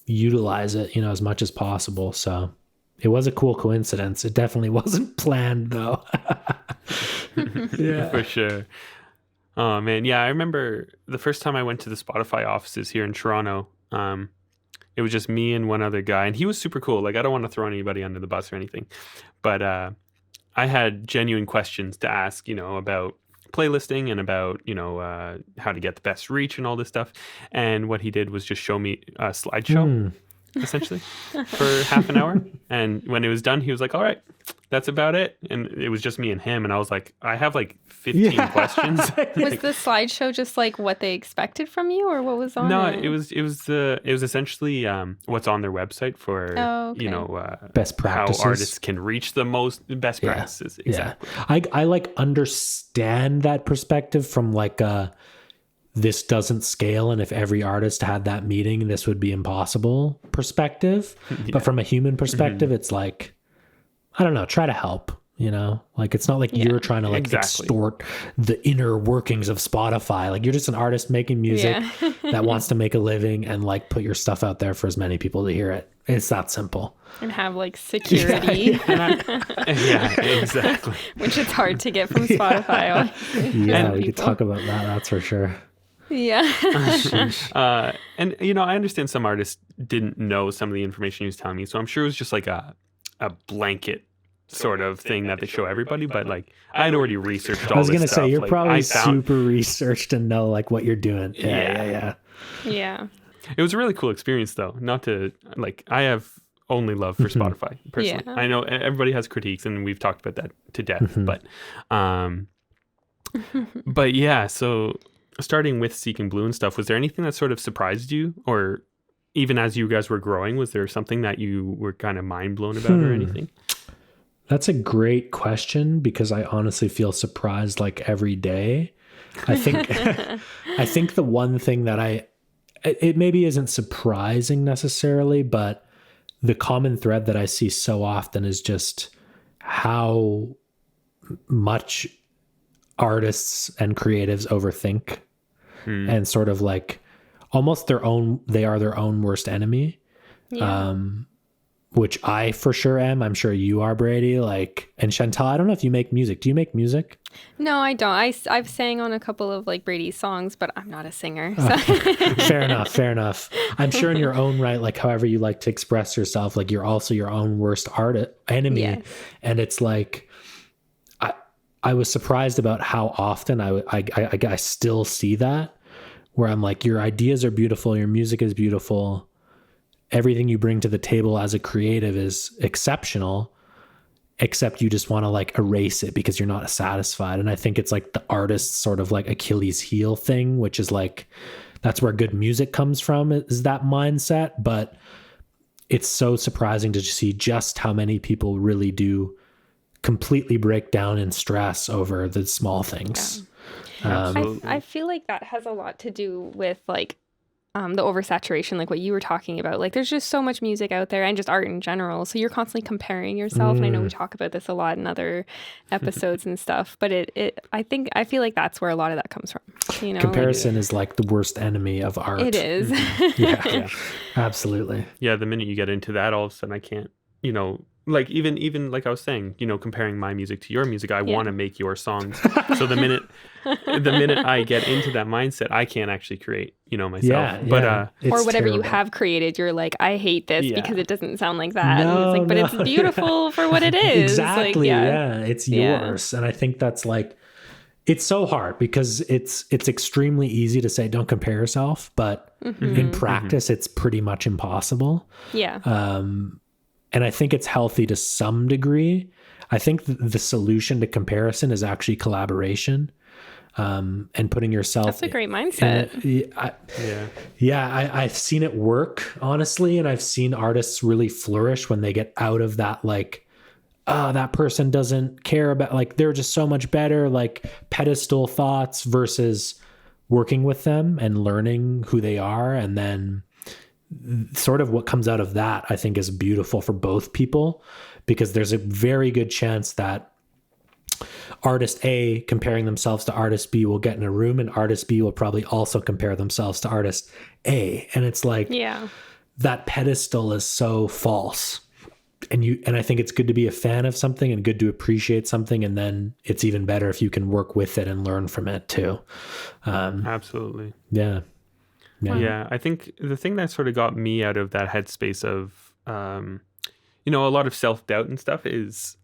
Speaker 2: utilize it, you know, as much as possible. So it was a cool coincidence. It definitely wasn't planned though.
Speaker 1: Yeah, for sure. Oh man, yeah, I remember the first time I went to the Spotify offices here in Toronto. It was just me and one other guy, and he was super cool. Like, I don't want to throw anybody under the bus or anything, but I had genuine questions to ask, about playlisting and about, how to get the best reach and all this stuff. And what he did was just show me a slideshow, essentially, for half an hour. And when it was done, he was like, all right, that's about it. And it was just me and him. And I was like, I have like 15 questions.
Speaker 3: Was the slideshow just like what they expected from you, or what was on
Speaker 1: No,
Speaker 3: it?
Speaker 1: it was essentially what's on their website for
Speaker 2: best practices,
Speaker 1: how artists can reach the most best practices. Exactly.
Speaker 2: Yeah. I like understand that perspective from like this doesn't scale, and if every artist had that meeting, this would be impossible perspective. But from a human perspective, it's like, I don't know, try to help. Like, it's not like you're trying to like extort the inner workings of Spotify. Like, you're just an artist making music that wants to make a living and like put your stuff out there for as many people to hear it. It's that simple.
Speaker 3: And have like security.
Speaker 1: Yeah, exactly.
Speaker 3: Which is hard to get from Spotify.
Speaker 2: Yeah, we could talk about that. That's for sure.
Speaker 3: Yeah.
Speaker 1: And I understand some artists didn't know some of the information he was telling me, so I'm sure it was just like a blanket sort of thing that they show everybody, but like I had already researched all this.
Speaker 2: I was gonna
Speaker 1: stuff.
Speaker 2: say you're
Speaker 1: like,
Speaker 2: probably super researched and know like what you're doing. Yeah.
Speaker 1: It was a really cool experience though. Not to like, I have only love for Spotify personally. I know everybody has critiques and we've talked about that to death, but yeah, so starting with Seeking Blue and stuff, was there anything that sort of surprised you, or even as you guys were growing, was there something that you were kind of mind blown about or anything?
Speaker 2: That's a great question, because I honestly feel surprised like every day. I think the one thing that it maybe isn't surprising necessarily, but the common thread that I see so often is just how much artists and creatives overthink and sort of like almost they are their own worst enemy. Which I for sure am. I'm sure you are, Brady. Like, and Chantal, I don't know if you make music. Do you make music?
Speaker 3: No, I don't. I've sang on a couple of like Brady's songs, but I'm not a singer. So.
Speaker 2: Fair enough. I'm sure in your own right, like however you like to express yourself, like you're also your own worst enemy. Yes. And it's like, I was surprised about how often I still see that, where I'm like, your ideas are beautiful, your music is beautiful, everything you bring to the table as a creative is exceptional, except you just want to like erase it because you're not satisfied. And I think it's like the artist's sort of like Achilles heel thing, which is like, that's where good music comes from, is that mindset. But it's so surprising to see just how many people really do completely break down in stress over the small things.
Speaker 3: I feel like that has a lot to do with like the oversaturation, like what you were talking about. Like, there's just so much music out there and just art in general. So you're constantly comparing yourself. And I know we talk about this a lot in other episodes and stuff, but I feel like that's where a lot of that comes from.
Speaker 2: Comparison is like the worst enemy of art.
Speaker 3: It is.
Speaker 2: Yeah, absolutely.
Speaker 1: Yeah. The minute you get into that, all of a sudden I can't, like even like I was saying, comparing my music to your music, I want to make your songs. So the minute I get into that mindset, I can't actually create, myself. But
Speaker 3: or whatever
Speaker 2: terrible.
Speaker 3: You have created, you're like, I hate this because it doesn't sound like that. No, and it's like, but it's beautiful for what it is.
Speaker 2: Exactly.
Speaker 3: Like,
Speaker 2: it's yours. And I think that's like, it's so hard because it's extremely easy to say don't compare yourself, but in practice, it's pretty much impossible.
Speaker 3: Yeah.
Speaker 2: And I think it's healthy to some degree. I think the solution to comparison is actually collaboration, and putting yourself.
Speaker 3: That's a great mindset.
Speaker 2: I've seen it work, honestly. And I've seen artists really flourish when they get out of that, like, that person doesn't care about, like, they're just so much better, like pedestal thoughts versus working with them and learning who they are. And then sort of what comes out of that, I think, is beautiful for both people, because there's a very good chance that artist A comparing themselves to artist B will get in a room, and artist B will probably also compare themselves to artist A. And it's like, that pedestal is so false. and I think it's good to be a fan of something and good to appreciate something, and then it's even better if you can work with it and learn from it too.
Speaker 1: Absolutely.
Speaker 2: Yeah.
Speaker 1: Yeah, I think the thing that sort of got me out of that headspace of, a lot of self-doubt and stuff is,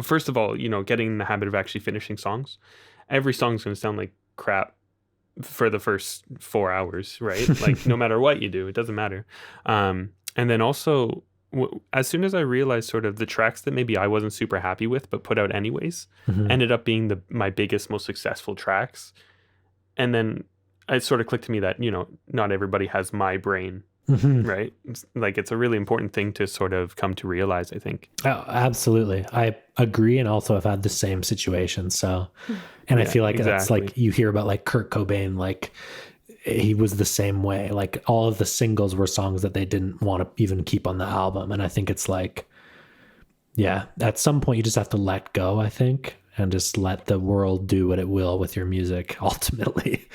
Speaker 1: first of all, getting in the habit of actually finishing songs. Every song's going to sound like crap for the first 4 hours, right? Like, no matter what you do, it doesn't matter. And then also, as soon as I realized sort of the tracks that maybe I wasn't super happy with, but put out anyways, ended up being my biggest, most successful tracks. And then it sort of clicked to me that, not everybody has my brain, right? It's a really important thing to sort of come to realize, I think.
Speaker 2: Oh, absolutely. I agree. And also I've had the same situation. So, and I feel like that's like, you hear about like Kurt Cobain, like he was the same way. Like all of the singles were songs that they didn't want to even keep on the album. And I think it's like, yeah, at some point you just have to let go, I think, and just let the world do what it will with your music ultimately.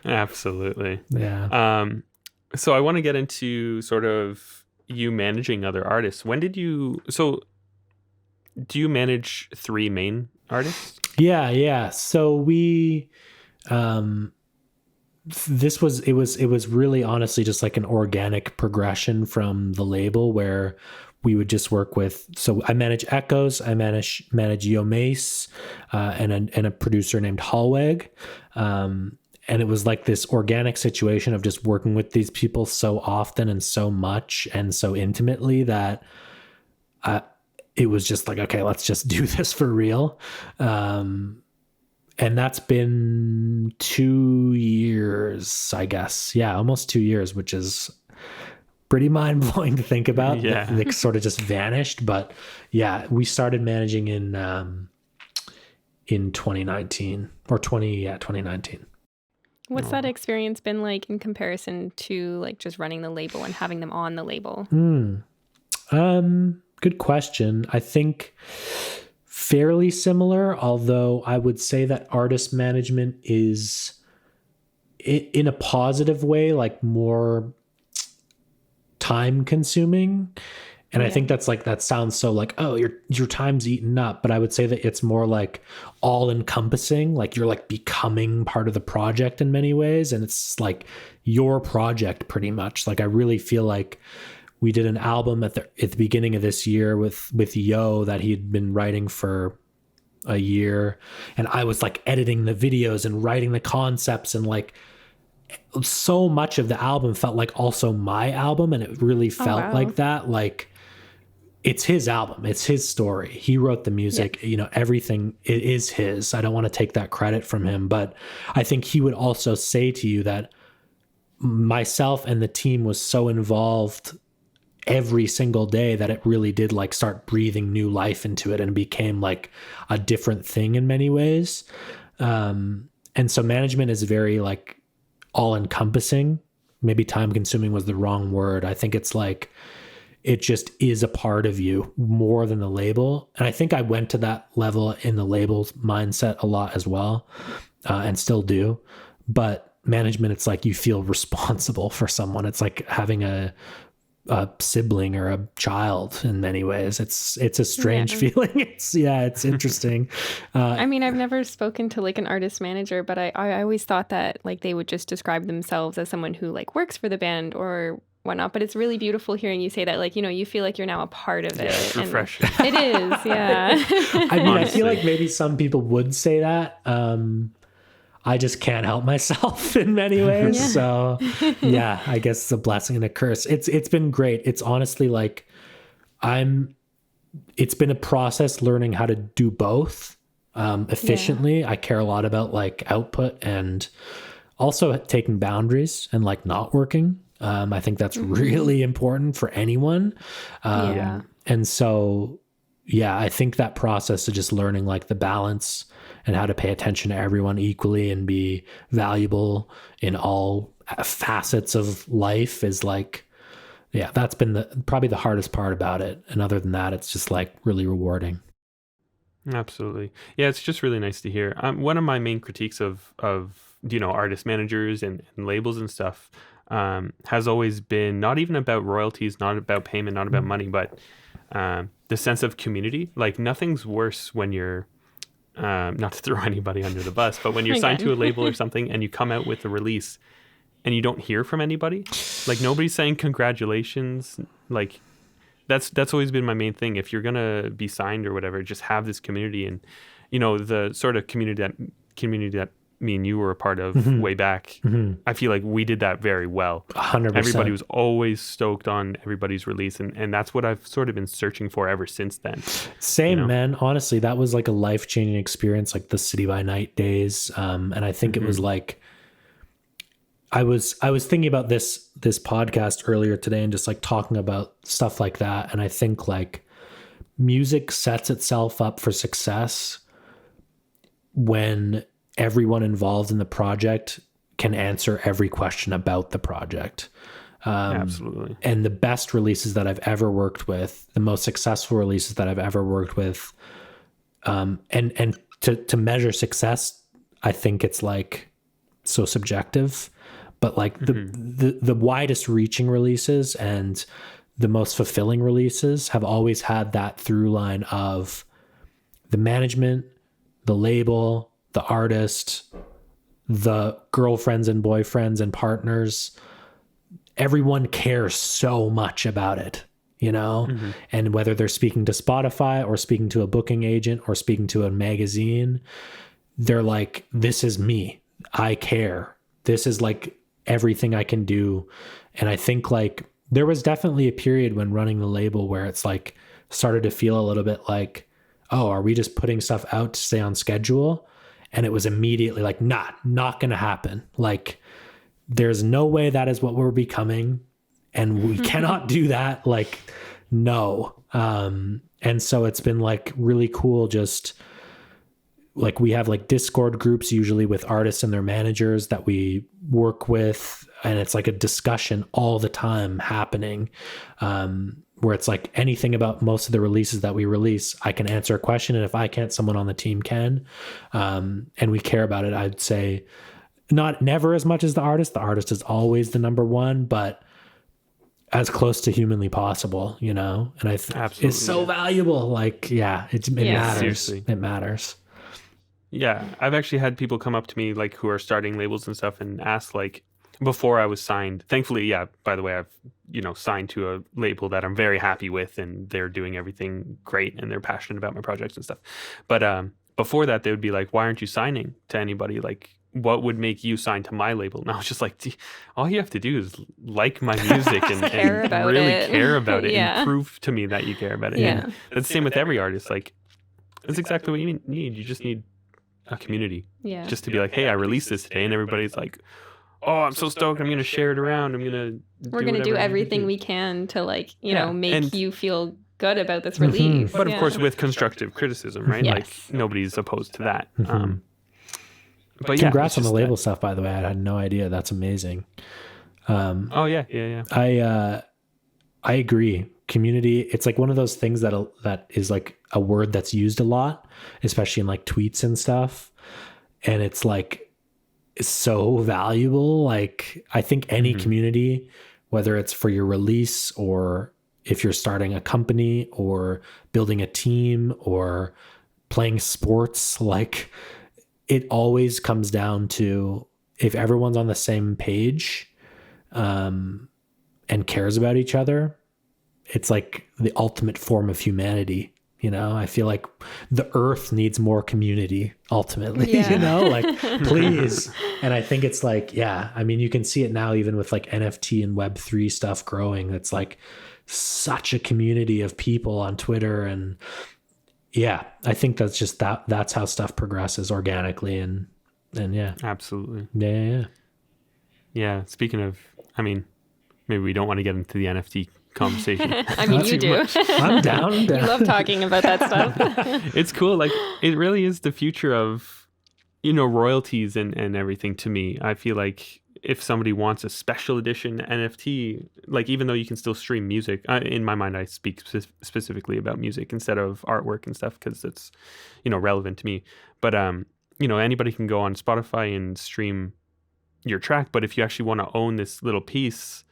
Speaker 1: Absolutely.
Speaker 2: Yeah.
Speaker 1: So I want to get into sort of you managing other artists. Do you manage 3 main artists?
Speaker 2: Yeah. So it was really honestly just like an organic progression from the label where we would just work with, so I manage Echoes, I manage Mase, and a producer named Hallweg. And it was like this organic situation of just working with these people so often and so much and so intimately that it was just like, okay, let's just do this for real. And that's been 2 years, I guess. Yeah, almost 2 years, which is pretty mind-blowing to think about.
Speaker 1: Yeah.
Speaker 2: They sort of just vanished. But yeah, we started managing in 2019 or 2019.
Speaker 3: What's that experience been like in comparison to like just running the label and having them on the label?
Speaker 2: Good question. I think fairly similar, although I would say that artist management is in a positive way, like more time consuming. And I think that's like, that sounds so like, oh, your time's eaten up. But I would say that it's more like all encompassing. Like you're like becoming part of the project in many ways. And it's like your project pretty much. Like I really feel like we did an album at the beginning of this year with Yo that he'd been writing for a year. And I was like editing the videos and writing the concepts, and like so much of the album felt like also my album. And it really felt like that. Like, it's his album. It's his story. He wrote the music, everything it is his. I don't want to take that credit from him, but I think he would also say to you that myself and the team was so involved every single day that it really did like start breathing new life into it and became like a different thing in many ways. And so management is very like all encompassing. Maybe time consuming was the wrong word. I think it's like, it just is a part of you more than the label. And I think I went to that level in the label's mindset a lot as well, and still do. But management, it's like you feel responsible for someone. It's like having a sibling or a child in many ways. It's a strange feeling. It's interesting.
Speaker 3: I mean, I've never spoken to like an artist manager, but I always thought that like they would just describe themselves as someone who like works for the band or whatnot. But it's really beautiful hearing you say that, like, you feel like you're now a part of it.
Speaker 1: Yeah, it's refreshing.
Speaker 3: It is, yeah.
Speaker 2: I mean, honestly, I feel like maybe some people would say that. I just can't help myself in many ways. Yeah. So yeah, I guess it's a blessing and a curse. It's been great. It's honestly like it's been a process learning how to do both efficiently. Yeah. I care a lot about like output and also taking boundaries and like not working. I think that's really important for anyone. And so, yeah, I think that process of just learning like the balance and how to pay attention to everyone equally and be valuable in all facets of life is like, yeah, that's been probably the hardest part about it. And other than that, it's just like really rewarding.
Speaker 1: Absolutely. Yeah, it's just really nice to hear. One of my main critiques of artist managers and labels and stuff has always been not even about royalties, not about payment, not about money, but the sense of community. Like nothing's worse when you're not to throw anybody under the bus, but when you're signed to a label or something and you come out with a release and you don't hear from anybody, like nobody's saying congratulations. Like that's always been my main thing. If you're gonna be signed or whatever, just have this community. And the sort of community that me and you were a part of way back. I feel like we did that very well.
Speaker 2: 100%.
Speaker 1: Everybody was always stoked on everybody's release, and that's what I've sort of been searching for ever since then.
Speaker 2: Same, man. Honestly, that was like a life-changing experience, like the City by Night days. And I think it was like, I was thinking about this podcast earlier today and just like talking about stuff like that. And I think like music sets itself up for success when everyone involved in the project can answer every question about the project.
Speaker 1: Absolutely.
Speaker 2: And the best releases that I've ever worked with, the most successful releases that I've ever worked with, and to measure success, I think it's like so subjective, but like the widest reaching releases and the most fulfilling releases have always had that through line of the management, the label, the artist, the girlfriends and boyfriends and partners. Everyone cares so much about it, and whether they're speaking to Spotify or speaking to a booking agent or speaking to a magazine, they're like, this is me. I care. This is like everything I can do. And I think like there was definitely a period when running the label where it's like started to feel a little bit like, oh, are we just putting stuff out to stay on schedule? And it was immediately like, not going to happen. Like, there's no way that is what we're becoming. And we cannot do that. Like, no. And so it's been like really cool. Just like we have like Discord groups, usually with artists and their managers that we work with. And it's like a discussion all the time happening. Where it's like anything about most of the releases that we release, I can answer a question. And if I can't, someone on the team can. And we care about it. I'd say never as much as the artist. The artist is always the number one, but as close to humanly possible, And I think it's so valuable. Like, it matters.
Speaker 1: Seriously.
Speaker 2: It matters.
Speaker 1: Yeah. I've actually had people come up to me like who are starting labels and stuff and ask like, before I was signed, thankfully, by the way, I've, signed to a label that I'm very happy with and they're doing everything great and they're passionate about my projects and stuff. But before that, they would be like, why aren't you signing to anybody? Like, what would make you sign to my label? And I was just like, all you have to do is like my music and really care about it and prove to me that you care about it.
Speaker 3: Yeah.
Speaker 1: And that's the same with every artist. Like, that's exactly what you need. You just need a community.
Speaker 3: Yeah.
Speaker 1: Just to be like, hey, I released this today, and everybody's like, oh, I'm so stoked. I'm going to share it around.
Speaker 3: We're going to do everything we can to like, make you feel good about this release.
Speaker 1: But of course, with constructive criticism, right?
Speaker 3: Yes.
Speaker 1: Like nobody's opposed to that. But
Speaker 2: congrats on the label stuff, by the way. I had no idea. That's amazing.
Speaker 1: Oh yeah.
Speaker 2: I agree. Community. It's like one of those things that is like a word that's used a lot, especially in like tweets and stuff. And it's like, it's so valuable. Like I think any community, whether it's for your release or if you're starting a company or building a team or playing sports, like it always comes down to if everyone's on the same page and cares about each other, it's like the ultimate form of humanity. I feel like the earth needs more community ultimately, like please. And I think it's like, you can see it now even with like NFT and Web3 stuff growing. It's like such a community of people on Twitter. And I think that's just that's how stuff progresses organically. And
Speaker 1: Absolutely.
Speaker 2: Yeah.
Speaker 1: Speaking of, maybe we don't want to get into the NFT conversation.
Speaker 3: You do.
Speaker 2: I'm down.
Speaker 3: You love talking about that stuff.
Speaker 1: It's cool. Like it really is the future of, royalties and everything to me. I feel like if somebody wants a special edition NFT, like even though you can still stream music, in my mind, I speak specifically about music instead of artwork and stuff because it's, relevant to me. But, anybody can go on Spotify and stream your track. But if you actually want to own this little piece,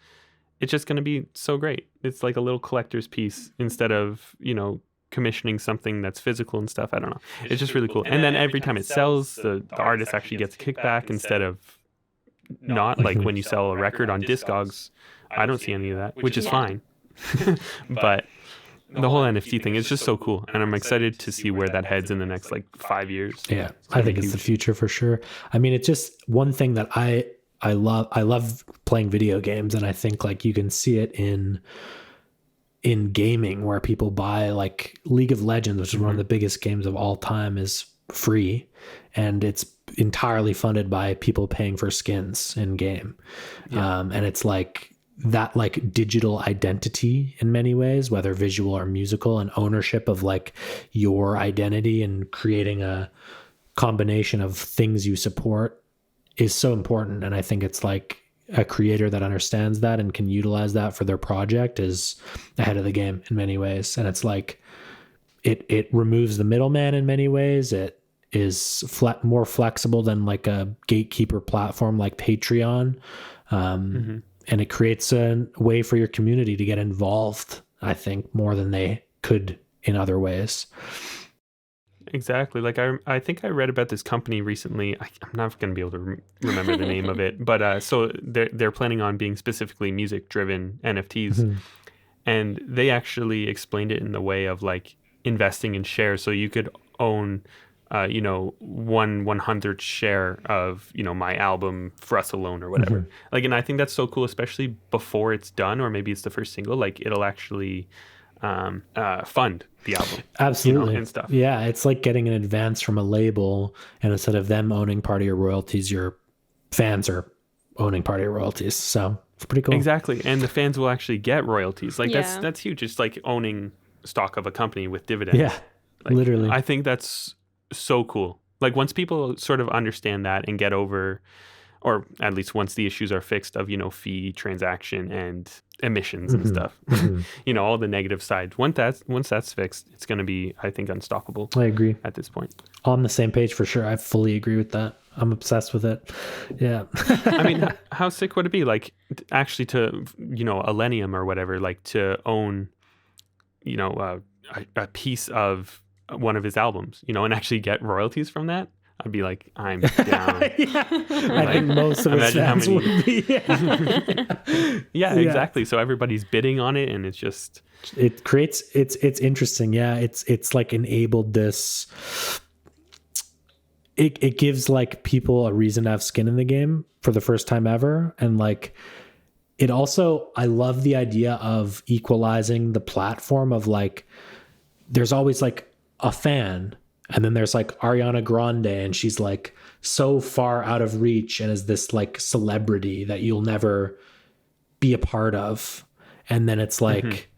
Speaker 1: it's just going to be so great. It's like a little collector's piece instead of, commissioning something that's physical and stuff. I don't know. It's just really cool. And then every time it sells, the artist actually gets a kickback instead of not like when you sell a record on Discogs. I don't see any of that, which is fine. But the whole NFT thing is just so cool. And I'm excited to see where that heads in the next like 5 years.
Speaker 2: Yeah, I think it's the future for sure. I mean, it's just one thing that I love playing video games, and I think like you can see it in gaming where people buy like League of Legends, which is one of the biggest games of all time, is free, and it's entirely funded by people paying for skins in game. And it's like that like digital identity in many ways, whether visual or musical, and ownership of like your identity and creating a combination of things you support is so important. And I think it's like a creator that understands that and can utilize that for their project is ahead of the game in many ways. And it's like it removes the middleman in many ways. It is more flexible than like a gatekeeper platform like Patreon. And it creates a way for your community to get involved, I think, more than they could in other ways.
Speaker 1: Exactly. Like I think I read about this company recently. I'm not going to be able to remember the name of it, but so they're planning on being specifically music-driven NFTs, and they actually explained it in the way of like investing in shares. So you could own, 1/100th share of my album For Us Alone or whatever. Like, and I think that's so cool, especially before it's done, or maybe it's the first single. Like, it'll actually fund the album,
Speaker 2: absolutely,
Speaker 1: and stuff.
Speaker 2: Yeah, it's like getting an advance from a label, and instead of them owning part of your royalties, your fans are owning part of your royalties. So it's pretty cool.
Speaker 1: Exactly, and the fans will actually get royalties. Like that's huge. It's like owning stock of a company with dividends.
Speaker 2: Yeah,
Speaker 1: like,
Speaker 2: literally.
Speaker 1: I think that's so cool. Like once people sort of understand that and get over, or at least once the issues are fixed of fee, transaction, and emissions and stuff, all the negative side. Once that's fixed, it's going to be, I think, unstoppable.
Speaker 2: I agree
Speaker 1: at this point.
Speaker 2: On the same page for sure. I fully agree with that. I'm obsessed with it. Yeah.
Speaker 1: I mean, how sick would it be? Like actually to Millennium or whatever, like to own a piece of one of his albums, and actually get royalties from that. I'd be like, I'm down.
Speaker 2: I think most of his fans would be.
Speaker 1: Yeah, exactly. So everybody's bidding on it, and it's just
Speaker 2: it creates it's interesting. Yeah, it's like enabled this. It gives like people a reason to have skin in the game for the first time ever, and like it also, I love the idea of equalizing the platform of like, there's always like a fan. And then there's like Ariana Grande, and she's like so far out of reach and is this like celebrity that you'll never be a part of. And then it's like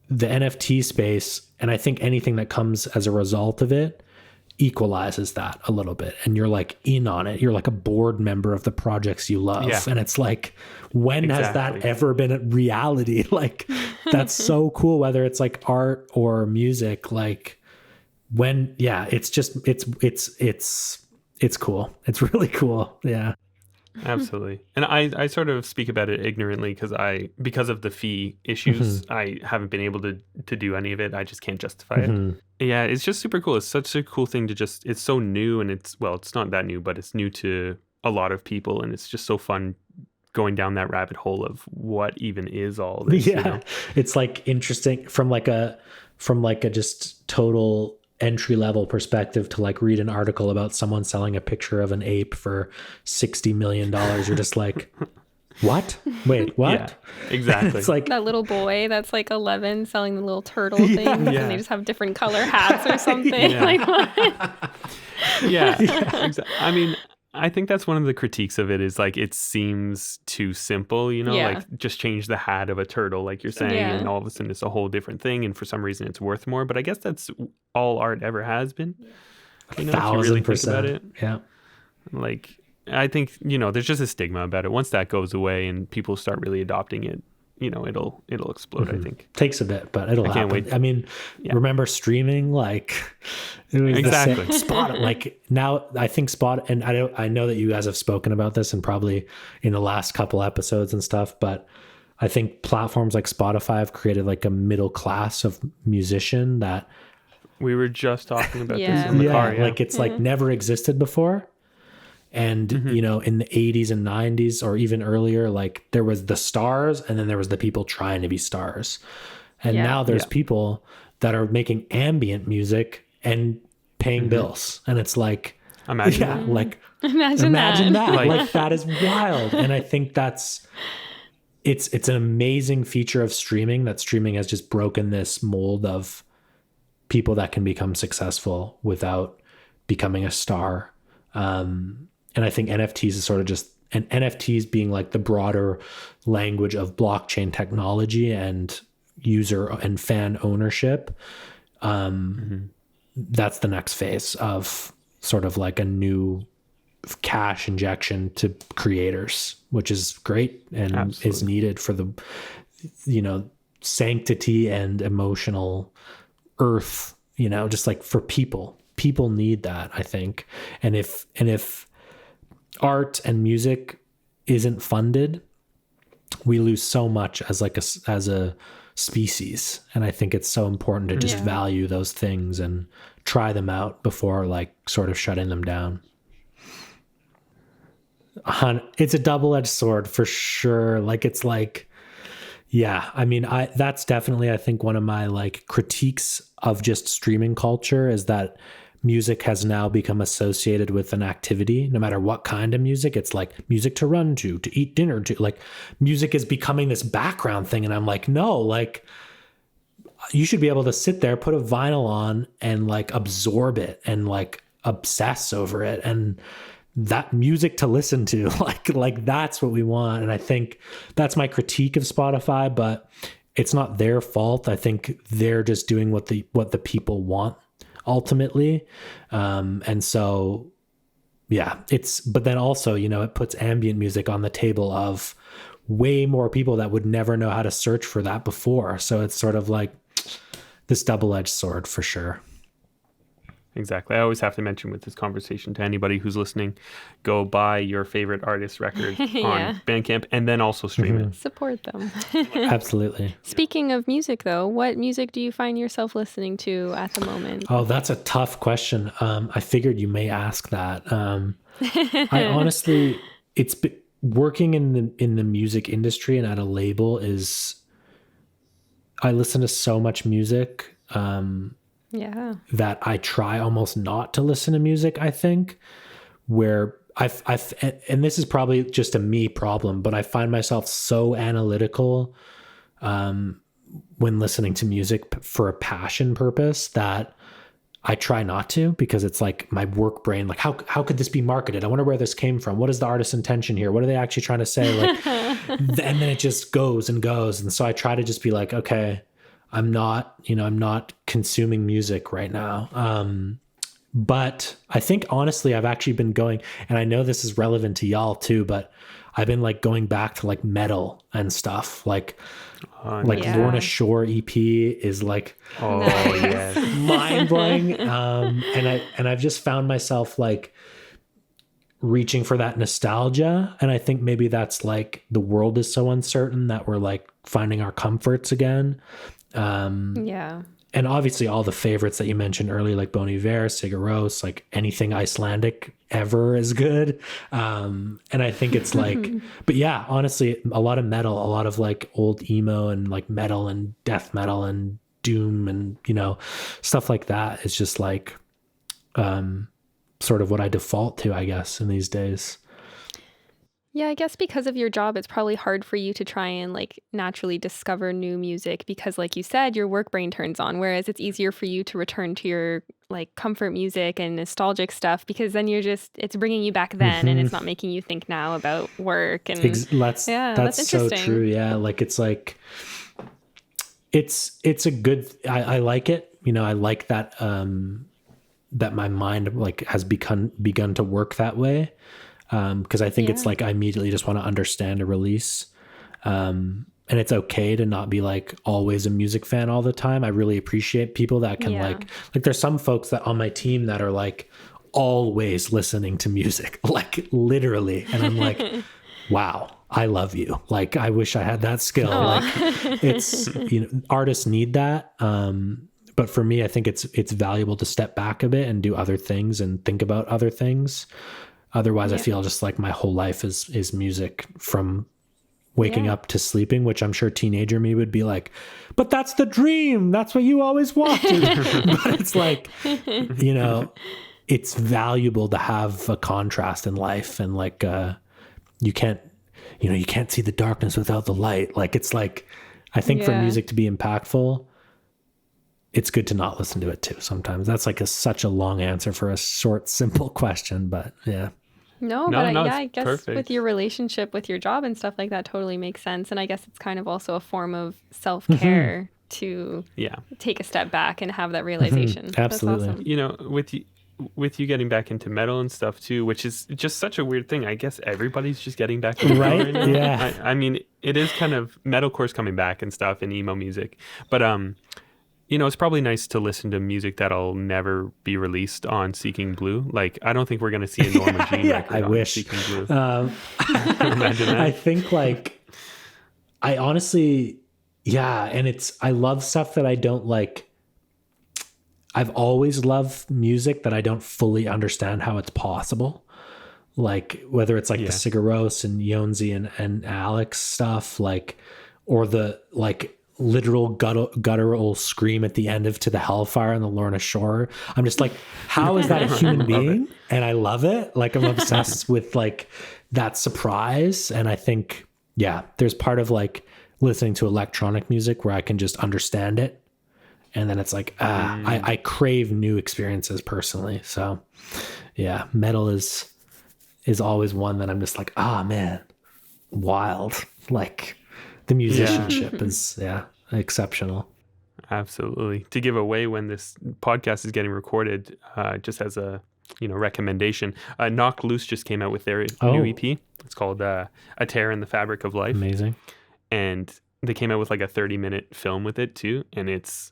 Speaker 2: the NFT space, and I think anything that comes as a result of it equalizes that a little bit. And you're like in on it. You're like a board member of the projects you love. Yeah. And it's like, when has that ever been a reality? Like, that's so cool, whether it's like art or music, like, when it's just it's cool. It's really cool. Yeah,
Speaker 1: absolutely. And I sort of speak about it ignorantly because of the fee issues. I haven't been able to do any of it. I just can't justify it. Yeah, it's just super cool. It's such a cool thing to just, it's so new, and it's not that new, but it's new to a lot of people, and it's just so fun going down that rabbit hole of what even is all this.
Speaker 2: It's like interesting from like a just total entry level perspective to like read an article about someone selling a picture of an ape for $60 million. You're just like, what? Wait, what?
Speaker 1: Yeah, exactly.
Speaker 2: It's like
Speaker 3: that little boy that's like 11 selling the little turtle things, and they just have different color hats or something. Like what?
Speaker 1: Exactly. I mean, I think that's one of the critiques of it is like it seems too simple, like just change the hat of a turtle, like you're saying, and all of a sudden it's a whole different thing, and for some reason it's worth more. But I guess that's all art ever has been. If you really think about it.
Speaker 2: Yeah.
Speaker 1: Like I think, there's just a stigma about it. Once that goes away and people start really adopting it, it'll explode, I think.
Speaker 2: Takes a bit, but it'll happen.
Speaker 1: Wait.
Speaker 2: I mean, remember streaming? Like it was
Speaker 1: exactly.
Speaker 2: the same. Spot. Like now I think Spot, and I know that you guys have spoken about this and probably in the last couple episodes and stuff, but I think platforms like Spotify have created like a middle class of musician that
Speaker 1: We were just talking about
Speaker 3: Yeah.
Speaker 1: this in the car. Yeah.
Speaker 2: like it's like never existed before. And, you know, in the 80s and 90s or even earlier, like there was the stars and then there was the people trying to be stars. And
Speaker 3: Yeah.
Speaker 2: now there's people that are making ambient music and paying bills. And it's like,
Speaker 1: Imagine
Speaker 2: yeah,
Speaker 1: that.
Speaker 2: like
Speaker 3: Imagine that.
Speaker 2: Like that is wild. And I think it's an amazing feature of streaming, that streaming has just broken this mold of people that can become successful without becoming a star. And I think NFTs is sort of just, and NFTs being like the broader language of blockchain technology and user and fan ownership. That's the next phase of sort of like a new cash injection to creators, which is great and is needed for the, you know, sanctity and emotional earth, you know, just like for people need that, I think. And if art and music isn't funded, we lose so much as like as a species. And I think it's so important to just value those things and try them out before like sort of shutting them down. It's a double-edged sword for sure. Like it's like, yeah, I mean, that's definitely, I think, one of my like critiques of just streaming culture is that music has now become associated with an activity, no matter what kind of music. It's like music to run to eat dinner to, like music is becoming this background thing. And I'm like, no, like you should be able to sit there, put a vinyl on and like absorb it and like obsess over it. And that music to listen to, like that's what we want. And I think that's my critique of Spotify, but it's not their fault. I think they're just doing what the people want ultimately. And so, yeah, but then also, you know, it puts ambient music on the table of way more people that would never know how to search for that before. So it's sort of like this double-edged sword for sure.
Speaker 1: Exactly. I always have to mention with this conversation to anybody who's listening, go buy your favorite artist record on Bandcamp and then also stream it.
Speaker 3: Support them.
Speaker 2: Absolutely.
Speaker 3: Speaking of music, though, what music do you find yourself listening to at the moment?
Speaker 2: Oh, that's a tough question. I figured you may ask that. I honestly, working in the music industry and at a label I listen to so much music. That I try almost not to listen to music, I think, where and this is probably just a me problem, but I find myself so analytical when listening to music for a passion purpose that I try not to, because it's like my work brain, like how could this be marketed? I wonder where this came from. What is the artist's intention here? What are they actually trying to say? Like, and then it just goes and goes. And so I try to just be like, okay, I'm not consuming music right now. But I think honestly, I've actually been going, and I know this is relevant to y'all too, but I've been like going back to like metal and stuff like Lorna Shore EP is like, mind blowing. And I've just found myself like reaching for that nostalgia. And I think maybe that's like the world is so uncertain that we're like finding our comforts again. And obviously all the favorites that you mentioned earlier, like Bon Iver, Sigur Rós, like anything Icelandic ever is good. And I think it's like, but yeah, honestly, a lot of metal, a lot of like old emo and like metal and death metal and doom and, you know, stuff like that is just like, sort of what I default to, I guess, in these days.
Speaker 3: Yeah, I guess because of your job, it's probably hard for you to try and like naturally discover new music because like you said, your work brain turns on, whereas it's easier for you to return to your like comfort music and nostalgic stuff because then it's bringing you back then and it's not making you think now about work. And
Speaker 2: that's so true. Yeah. Like, it's like, it's a good, I like it. You know, I like that, that my mind like has begun to work that way. Because I think it's like I immediately just want to understand a release. And it's okay to not be like always a music fan all the time. I really appreciate people that can like there's some folks that on my team that are like always listening to music, like literally. And I'm like, wow, I love you. Like, I wish I had that skill. Like, it's, artists need that. But for me, I think it's valuable to step back a bit and do other things and think about other things. Otherwise, I feel just like my whole life is music from waking up to sleeping, which I'm sure teenager me would be like, but that's the dream. That's what you always wanted. But it's like, it's valuable to have a contrast in life. And like, you can't see the darkness without the light. Like, it's like, I think for music to be impactful, it's good to not listen to it too. Sometimes that's like such a long answer for a short, simple question, but yeah.
Speaker 3: I guess perfect. With your relationship with your job and stuff like that totally makes sense. And I guess it's kind of also a form of self-care to take a step back and have that realization.
Speaker 2: Absolutely.
Speaker 3: That's awesome.
Speaker 1: With you getting back into metal and stuff too, which is just such a weird thing. I guess everybody's just getting back into metal right now.
Speaker 2: Yeah.
Speaker 1: I mean, it is kind of metalcore's coming back and stuff and emo music, but it's probably nice to listen to music that'll never be released on Seeking Blue. Like, I don't think we're going to see a Norma Jean record
Speaker 2: I
Speaker 1: on
Speaker 2: wish.
Speaker 1: Seeking Blue.
Speaker 2: Imagine that. I think, like, I honestly, and I love stuff that I don't like. I've always loved music that I don't fully understand how it's possible. Like, whether it's like the Sigur Rós and Jónsi and Alex stuff, like, or the, like, literal guttural scream at the end of To the Hellfire on the Lorna Shore. I'm just like, how is that a human being? And I love it. Like, I'm obsessed with like that surprise. And I think, there's part of like listening to electronic music where I can just understand it. And then it's like, I crave new experiences personally. So metal is always one that I'm just like, man, wild. Like, the musicianship is exceptional.
Speaker 1: Absolutely. To give away when this podcast is getting recorded, just as a recommendation, Knock Loose just came out with their new EP. It's called A Tear in the Fabric of Life.
Speaker 2: Amazing.
Speaker 1: And they came out with like a 30-minute film with it too, and it's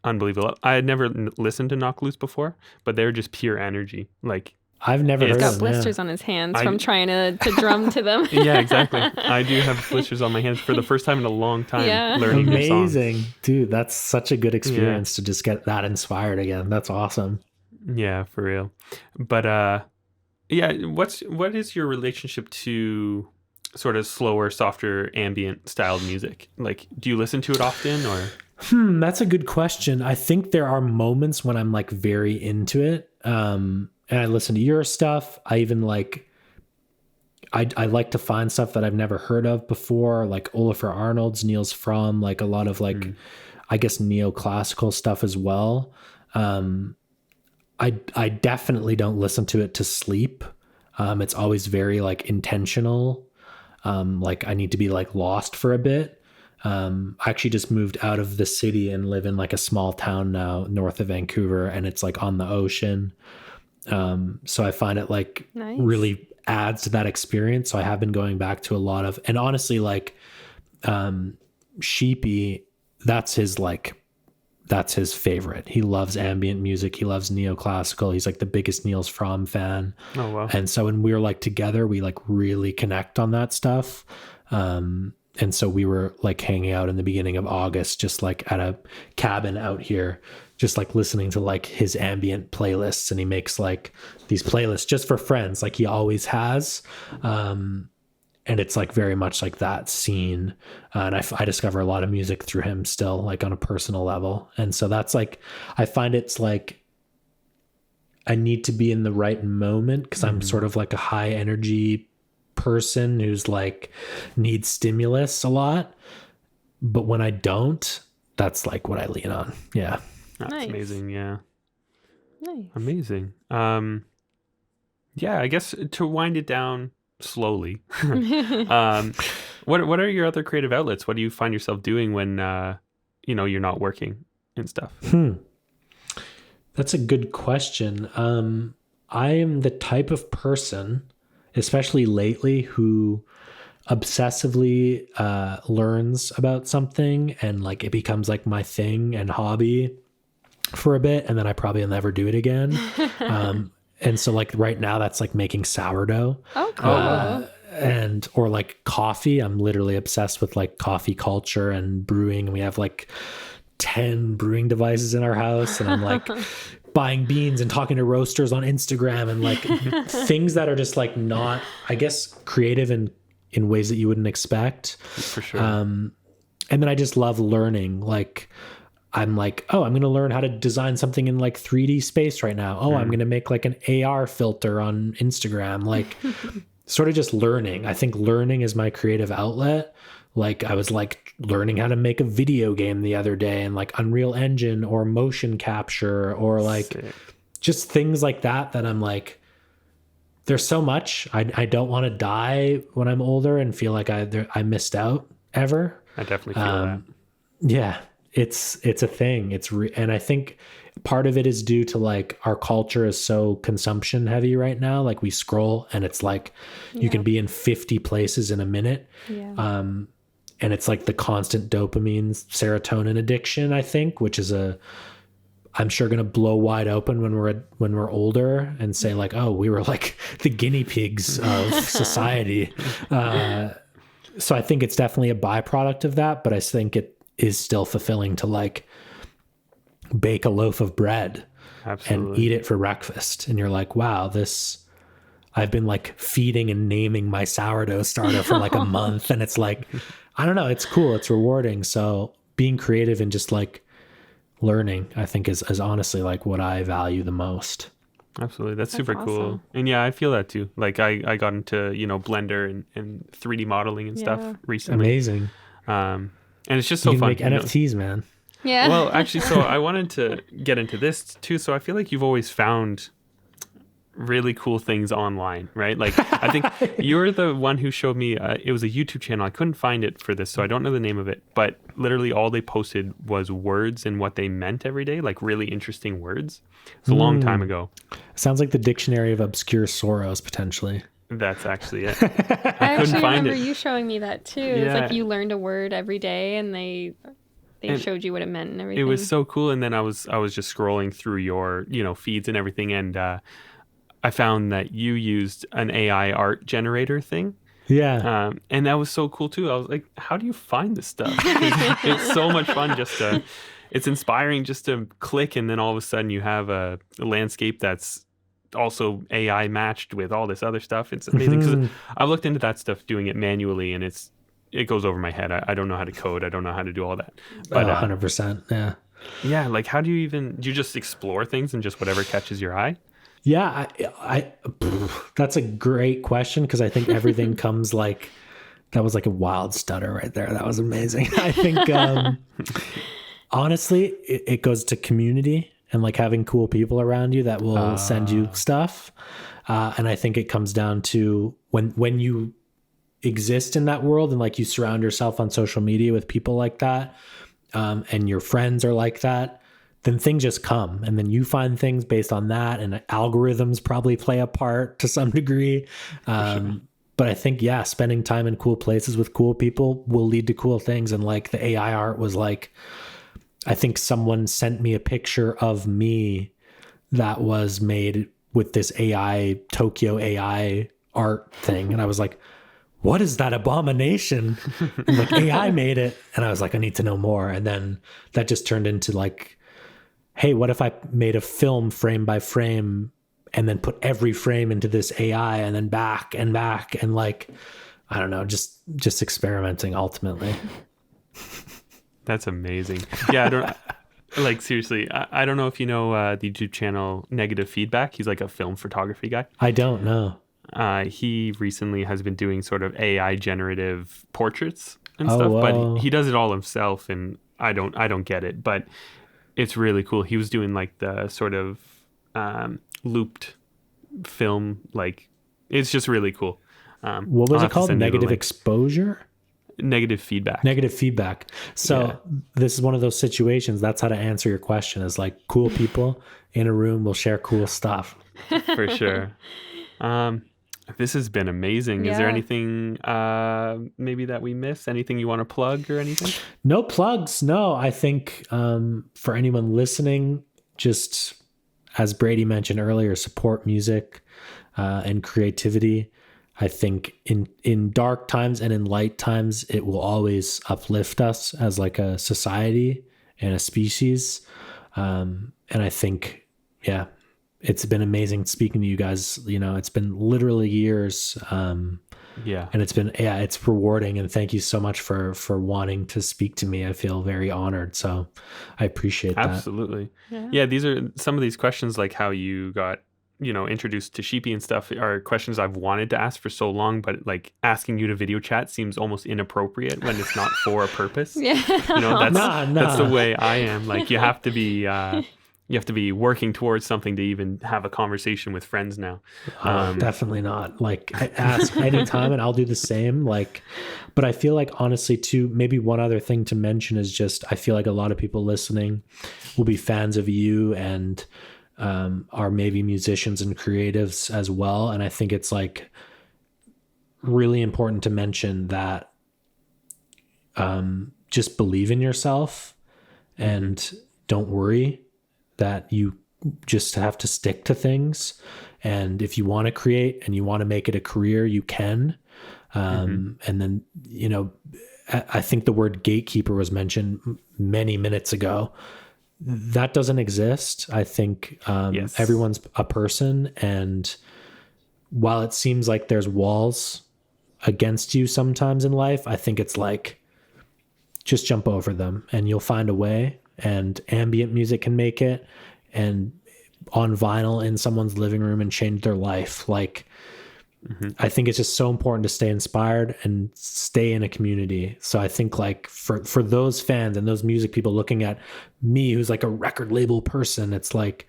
Speaker 1: unbelievable. I had never listened to Knock Loose before, but they're just pure energy. Like,
Speaker 2: I've never heard of them.
Speaker 3: He's got blisters on his hands from trying to drum to them.
Speaker 1: Yeah, exactly. I do have blisters on my hands for the first time in a long time learning new songs.
Speaker 2: Amazing. Dude, that's such a good experience to just get that inspired again. That's awesome.
Speaker 1: Yeah, for real. But what is your relationship to sort of slower, softer, ambient styled music? Like, do you listen to it often or?
Speaker 2: That's a good question. I think there are moments when I'm like very into it. And I listen to your stuff. I even like, I like to find stuff that I've never heard of before, like Olafur Arnalds, Niels Fromm, like a lot of like, I guess neoclassical stuff as well. I definitely don't listen to it to sleep. It's always very like intentional. Like I need to be like lost for a bit. I actually just moved out of the city and live in like a small town now north of Vancouver, and it's like on the ocean. So I find it like really adds to that experience. So I have been going back to a lot of, and honestly, like, Sheepy, that's his favorite. He loves ambient music. He loves neoclassical. He's like the biggest Niels Fromm fan.
Speaker 1: Oh, wow.
Speaker 2: And so when we were like together, we like really connect on that stuff. And so we were like hanging out in the beginning of August, just like at a cabin out here, just like listening to like his ambient playlists. And he makes like these playlists just for friends, like he always has. And it's like very much like that scene. And I discover a lot of music through him still, like on a personal level. And so that's like, I find it's like, I need to be in the right moment because I'm sort of like a high energy person who's like needs stimulus a lot, but when I don't, that's like what I lean on. That's
Speaker 1: amazing.
Speaker 3: Nice.
Speaker 1: Amazing. I guess to wind it down slowly, what are your other creative outlets? What do you find yourself doing when you're not working and stuff?
Speaker 2: That's a good question. I am the type of person, especially lately, who obsessively learns about something and like it becomes like my thing and hobby for a bit, and then I probably will never do it again. And so like right now that's like making sourdough.
Speaker 3: Oh, cool.
Speaker 2: and or like coffee. I'm literally obsessed with like coffee culture and brewing. We have like 10 brewing devices in our house, and I'm like buying beans and talking to roasters on Instagram and like things that are just like not, I guess, creative in ways that you wouldn't expect.
Speaker 1: For sure.
Speaker 2: And then I just love learning. Like I'm like, oh, I'm going to learn how to design something in like 3D space right now. Oh, I'm going to make like an AR filter on Instagram. Like sort of just learning. I think learning is my creative outlet. Like I was like learning how to make a video game the other day, and like Unreal Engine or motion capture or like
Speaker 1: Sick.
Speaker 2: just things like that I'm like, there's so much. I don't want to die when I'm older and feel like I missed out ever.
Speaker 1: I definitely feel that.
Speaker 2: Yeah, it's a thing. And I think part of it is due to like our culture is so consumption heavy right now. Like we scroll and it's like you can be in 50 places in a minute.
Speaker 3: Yeah.
Speaker 2: And it's like the constant dopamine, serotonin addiction, I think, which is I'm sure going to blow wide open when we're older and say like, oh, we were like the guinea pigs of society. So I think it's definitely a byproduct of that, but I think it is still fulfilling to like bake a loaf of bread
Speaker 1: Absolutely.
Speaker 2: and eat it for breakfast. And you're like, wow, I've been like feeding and naming my sourdough starter for like a month. And it's like, I don't know, it's cool. It's rewarding. So being creative and just like learning, I think is honestly like what I value the most.
Speaker 1: Absolutely. That's super
Speaker 3: awesome.
Speaker 1: cool. And yeah, I feel that too. Like I got into, Blender and 3D modeling and stuff recently.
Speaker 2: Amazing.
Speaker 1: And it's just so
Speaker 2: You can
Speaker 1: fun.
Speaker 2: make NFTs, man.
Speaker 3: Yeah.
Speaker 1: Well, actually, so I wanted to get into this too. So I feel like you've always found really cool things online, right? Like I think you're the one who showed me, it was a YouTube channel. I couldn't find it for this, so I don't know the name of it, but literally all they posted was words and what they meant every day, like really interesting words. It's a long time ago.
Speaker 2: Sounds like the dictionary of obscure sorrows, potentially.
Speaker 1: That's actually it.
Speaker 3: I
Speaker 1: couldn't
Speaker 3: actually
Speaker 1: find
Speaker 3: remember
Speaker 1: it.
Speaker 3: you showing me that too. It's
Speaker 1: Yeah.
Speaker 3: like you learned a word every day and they
Speaker 1: And
Speaker 3: showed you what it meant and everything.
Speaker 1: It was so cool. And then I was just scrolling through your, feeds and everything. And I found that you used an AI art generator thing.
Speaker 2: Yeah.
Speaker 1: And that was so cool too. I was like, how do you find this stuff? It's so much fun it's inspiring just to click, and then all of a sudden you have a landscape that's also AI matched with all this other stuff. It's amazing because I've looked into that stuff, doing it manually, and it goes over my head. I don't know how to code. I don't know how to do all that. But
Speaker 2: 100%. Yeah.
Speaker 1: yeah, like how do you just explore things and just whatever catches your eye?
Speaker 2: Yeah, I that's a great question, because I think everything comes like, that was like a wild stutter right there. That was amazing. I think honestly, it goes to community and like having cool people around you that will send you stuff. And I think it comes down to when you exist in that world and like you surround yourself on social media with people like that, and your friends are like that, then things just come, and then you find things based on that, and algorithms probably play a part to some degree.
Speaker 1: Sure.
Speaker 2: But I think, yeah, spending time in cool places with cool people will lead to cool things. And like the AI art was like, I think someone sent me a picture of me that was made with this Tokyo AI art thing. And I was like, what is that abomination? And like, AI made it. And I was like, I need to know more. And then that just turned into like, hey, what if I made a film frame by frame and then put every frame into this AI and then back and like, I don't know, just experimenting ultimately.
Speaker 1: That's amazing. Yeah, I don't like, seriously. I don't know if you know the YouTube channel Negative Feedback. He's like a film photography guy.
Speaker 2: I don't know.
Speaker 1: He recently has been doing sort of AI generative portraits and stuff,
Speaker 2: wow.
Speaker 1: but he does it all himself, and I don't get it, but it's really cool. He was doing like the sort of looped film, like it's just really cool.
Speaker 2: What was it called? Negative exposure?
Speaker 1: Negative feedback.
Speaker 2: Negative feedback. So This is one of those situations. That's how to answer your question, is like cool people in a room will share cool stuff.
Speaker 1: For sure. This has been amazing. Is there
Speaker 3: Yeah.
Speaker 1: anything maybe that we missed? Anything you want to plug or anything?
Speaker 2: No plugs. No, I think for anyone listening, just as Brady mentioned earlier, support music and creativity. I think in dark times and in light times, it will always uplift us as like a society and a species. And I think, yeah, it's been amazing speaking to you guys. You know, it's been literally years.
Speaker 1: Yeah.
Speaker 2: And it's rewarding. And thank you so much for wanting to speak to me. I feel very honored. So I appreciate that.
Speaker 1: Absolutely. Yeah. These are some of these questions, like how you got, introduced to Sheepy and stuff, are questions I've wanted to ask for so long, but like asking you to video chat seems almost inappropriate when it's not for a purpose.
Speaker 3: Yeah.
Speaker 1: That's the way I am. Like you have to be working towards something to even have a conversation with friends now.
Speaker 2: Definitely not. Like I ask anytime and I'll do the same. Like, but I feel like honestly too, maybe one other thing to mention is just, I feel like a lot of people listening will be fans of you and are maybe musicians and creatives as well. And I think it's like really important to mention that just believe in yourself and don't worry that you just have to stick to things. And if you want to create and you want to make it a career, you can. And then, I think the word gatekeeper was mentioned many minutes ago. That doesn't exist. I think
Speaker 1: Yes.
Speaker 2: everyone's a person. And while it seems like there's walls against you sometimes in life, I think it's like, just jump over them and you'll find a way. And ambient music can make it, and on vinyl in someone's living room and change their life. Like, I think it's just so important to stay inspired and stay in a community. So I think like for those fans and those music people looking at me, who's like a record label person, it's like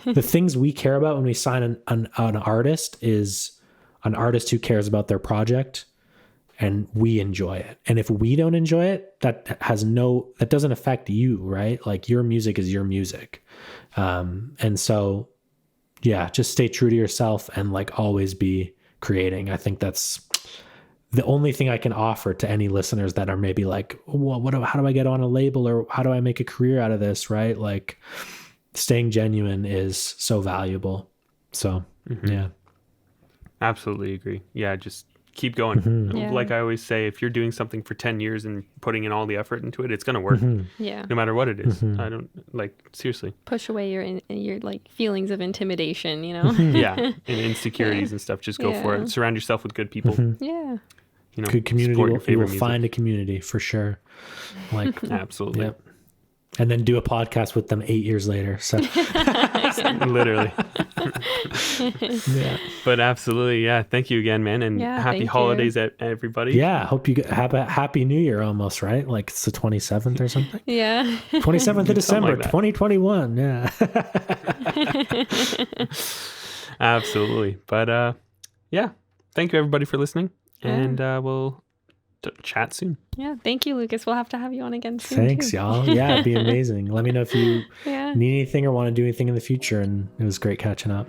Speaker 2: the things we care about when we sign an artist is an artist who cares about their project and we enjoy it. And if we don't enjoy it, that doesn't affect you, right? Like your music is your music. And so, yeah, just stay true to yourself and like always be creating. I think that's the only thing I can offer to any listeners that are maybe like, well, how do I get on a label, or how do I make a career out of this? Right? Like staying genuine is so valuable. So yeah.
Speaker 1: Absolutely agree. Yeah. Just keep going.
Speaker 3: Yeah.
Speaker 1: Like I always say, if you're doing something for 10 years and putting in all the effort into it, it's going to work.
Speaker 3: Yeah.
Speaker 1: No matter what it is. I don't seriously.
Speaker 3: Push away your like feelings of intimidation,
Speaker 1: Yeah. And insecurities and stuff. Just go for it. Surround yourself with good people.
Speaker 3: Yeah.
Speaker 2: Good community.
Speaker 1: Support your
Speaker 2: You
Speaker 1: favorite
Speaker 2: will
Speaker 1: music.
Speaker 2: find a community for sure. Like,
Speaker 1: Absolutely.
Speaker 2: yep. And then do a podcast with them 8 years later. So
Speaker 1: Literally.
Speaker 2: yeah.
Speaker 1: But absolutely. Yeah. Thank you again, man. And
Speaker 3: Yeah,
Speaker 1: happy
Speaker 3: thank
Speaker 1: holidays at everybody.
Speaker 2: Yeah. Hope you have a happy new year almost, right? Like it's the 27th or something.
Speaker 3: Yeah.
Speaker 2: 27th of December,
Speaker 1: like that.
Speaker 2: 2021. Yeah.
Speaker 1: Absolutely. But yeah. Thank you everybody for listening.
Speaker 3: Yeah.
Speaker 1: And we'll chat soon.
Speaker 3: Yeah. Thank you, Lucas. We'll have to have you on again soon.
Speaker 2: Thanks,
Speaker 3: too.
Speaker 2: y'all. Yeah, it'd be amazing. Let me know if you
Speaker 3: Yeah.
Speaker 2: need anything or want to do anything in the future. And it was great catching up.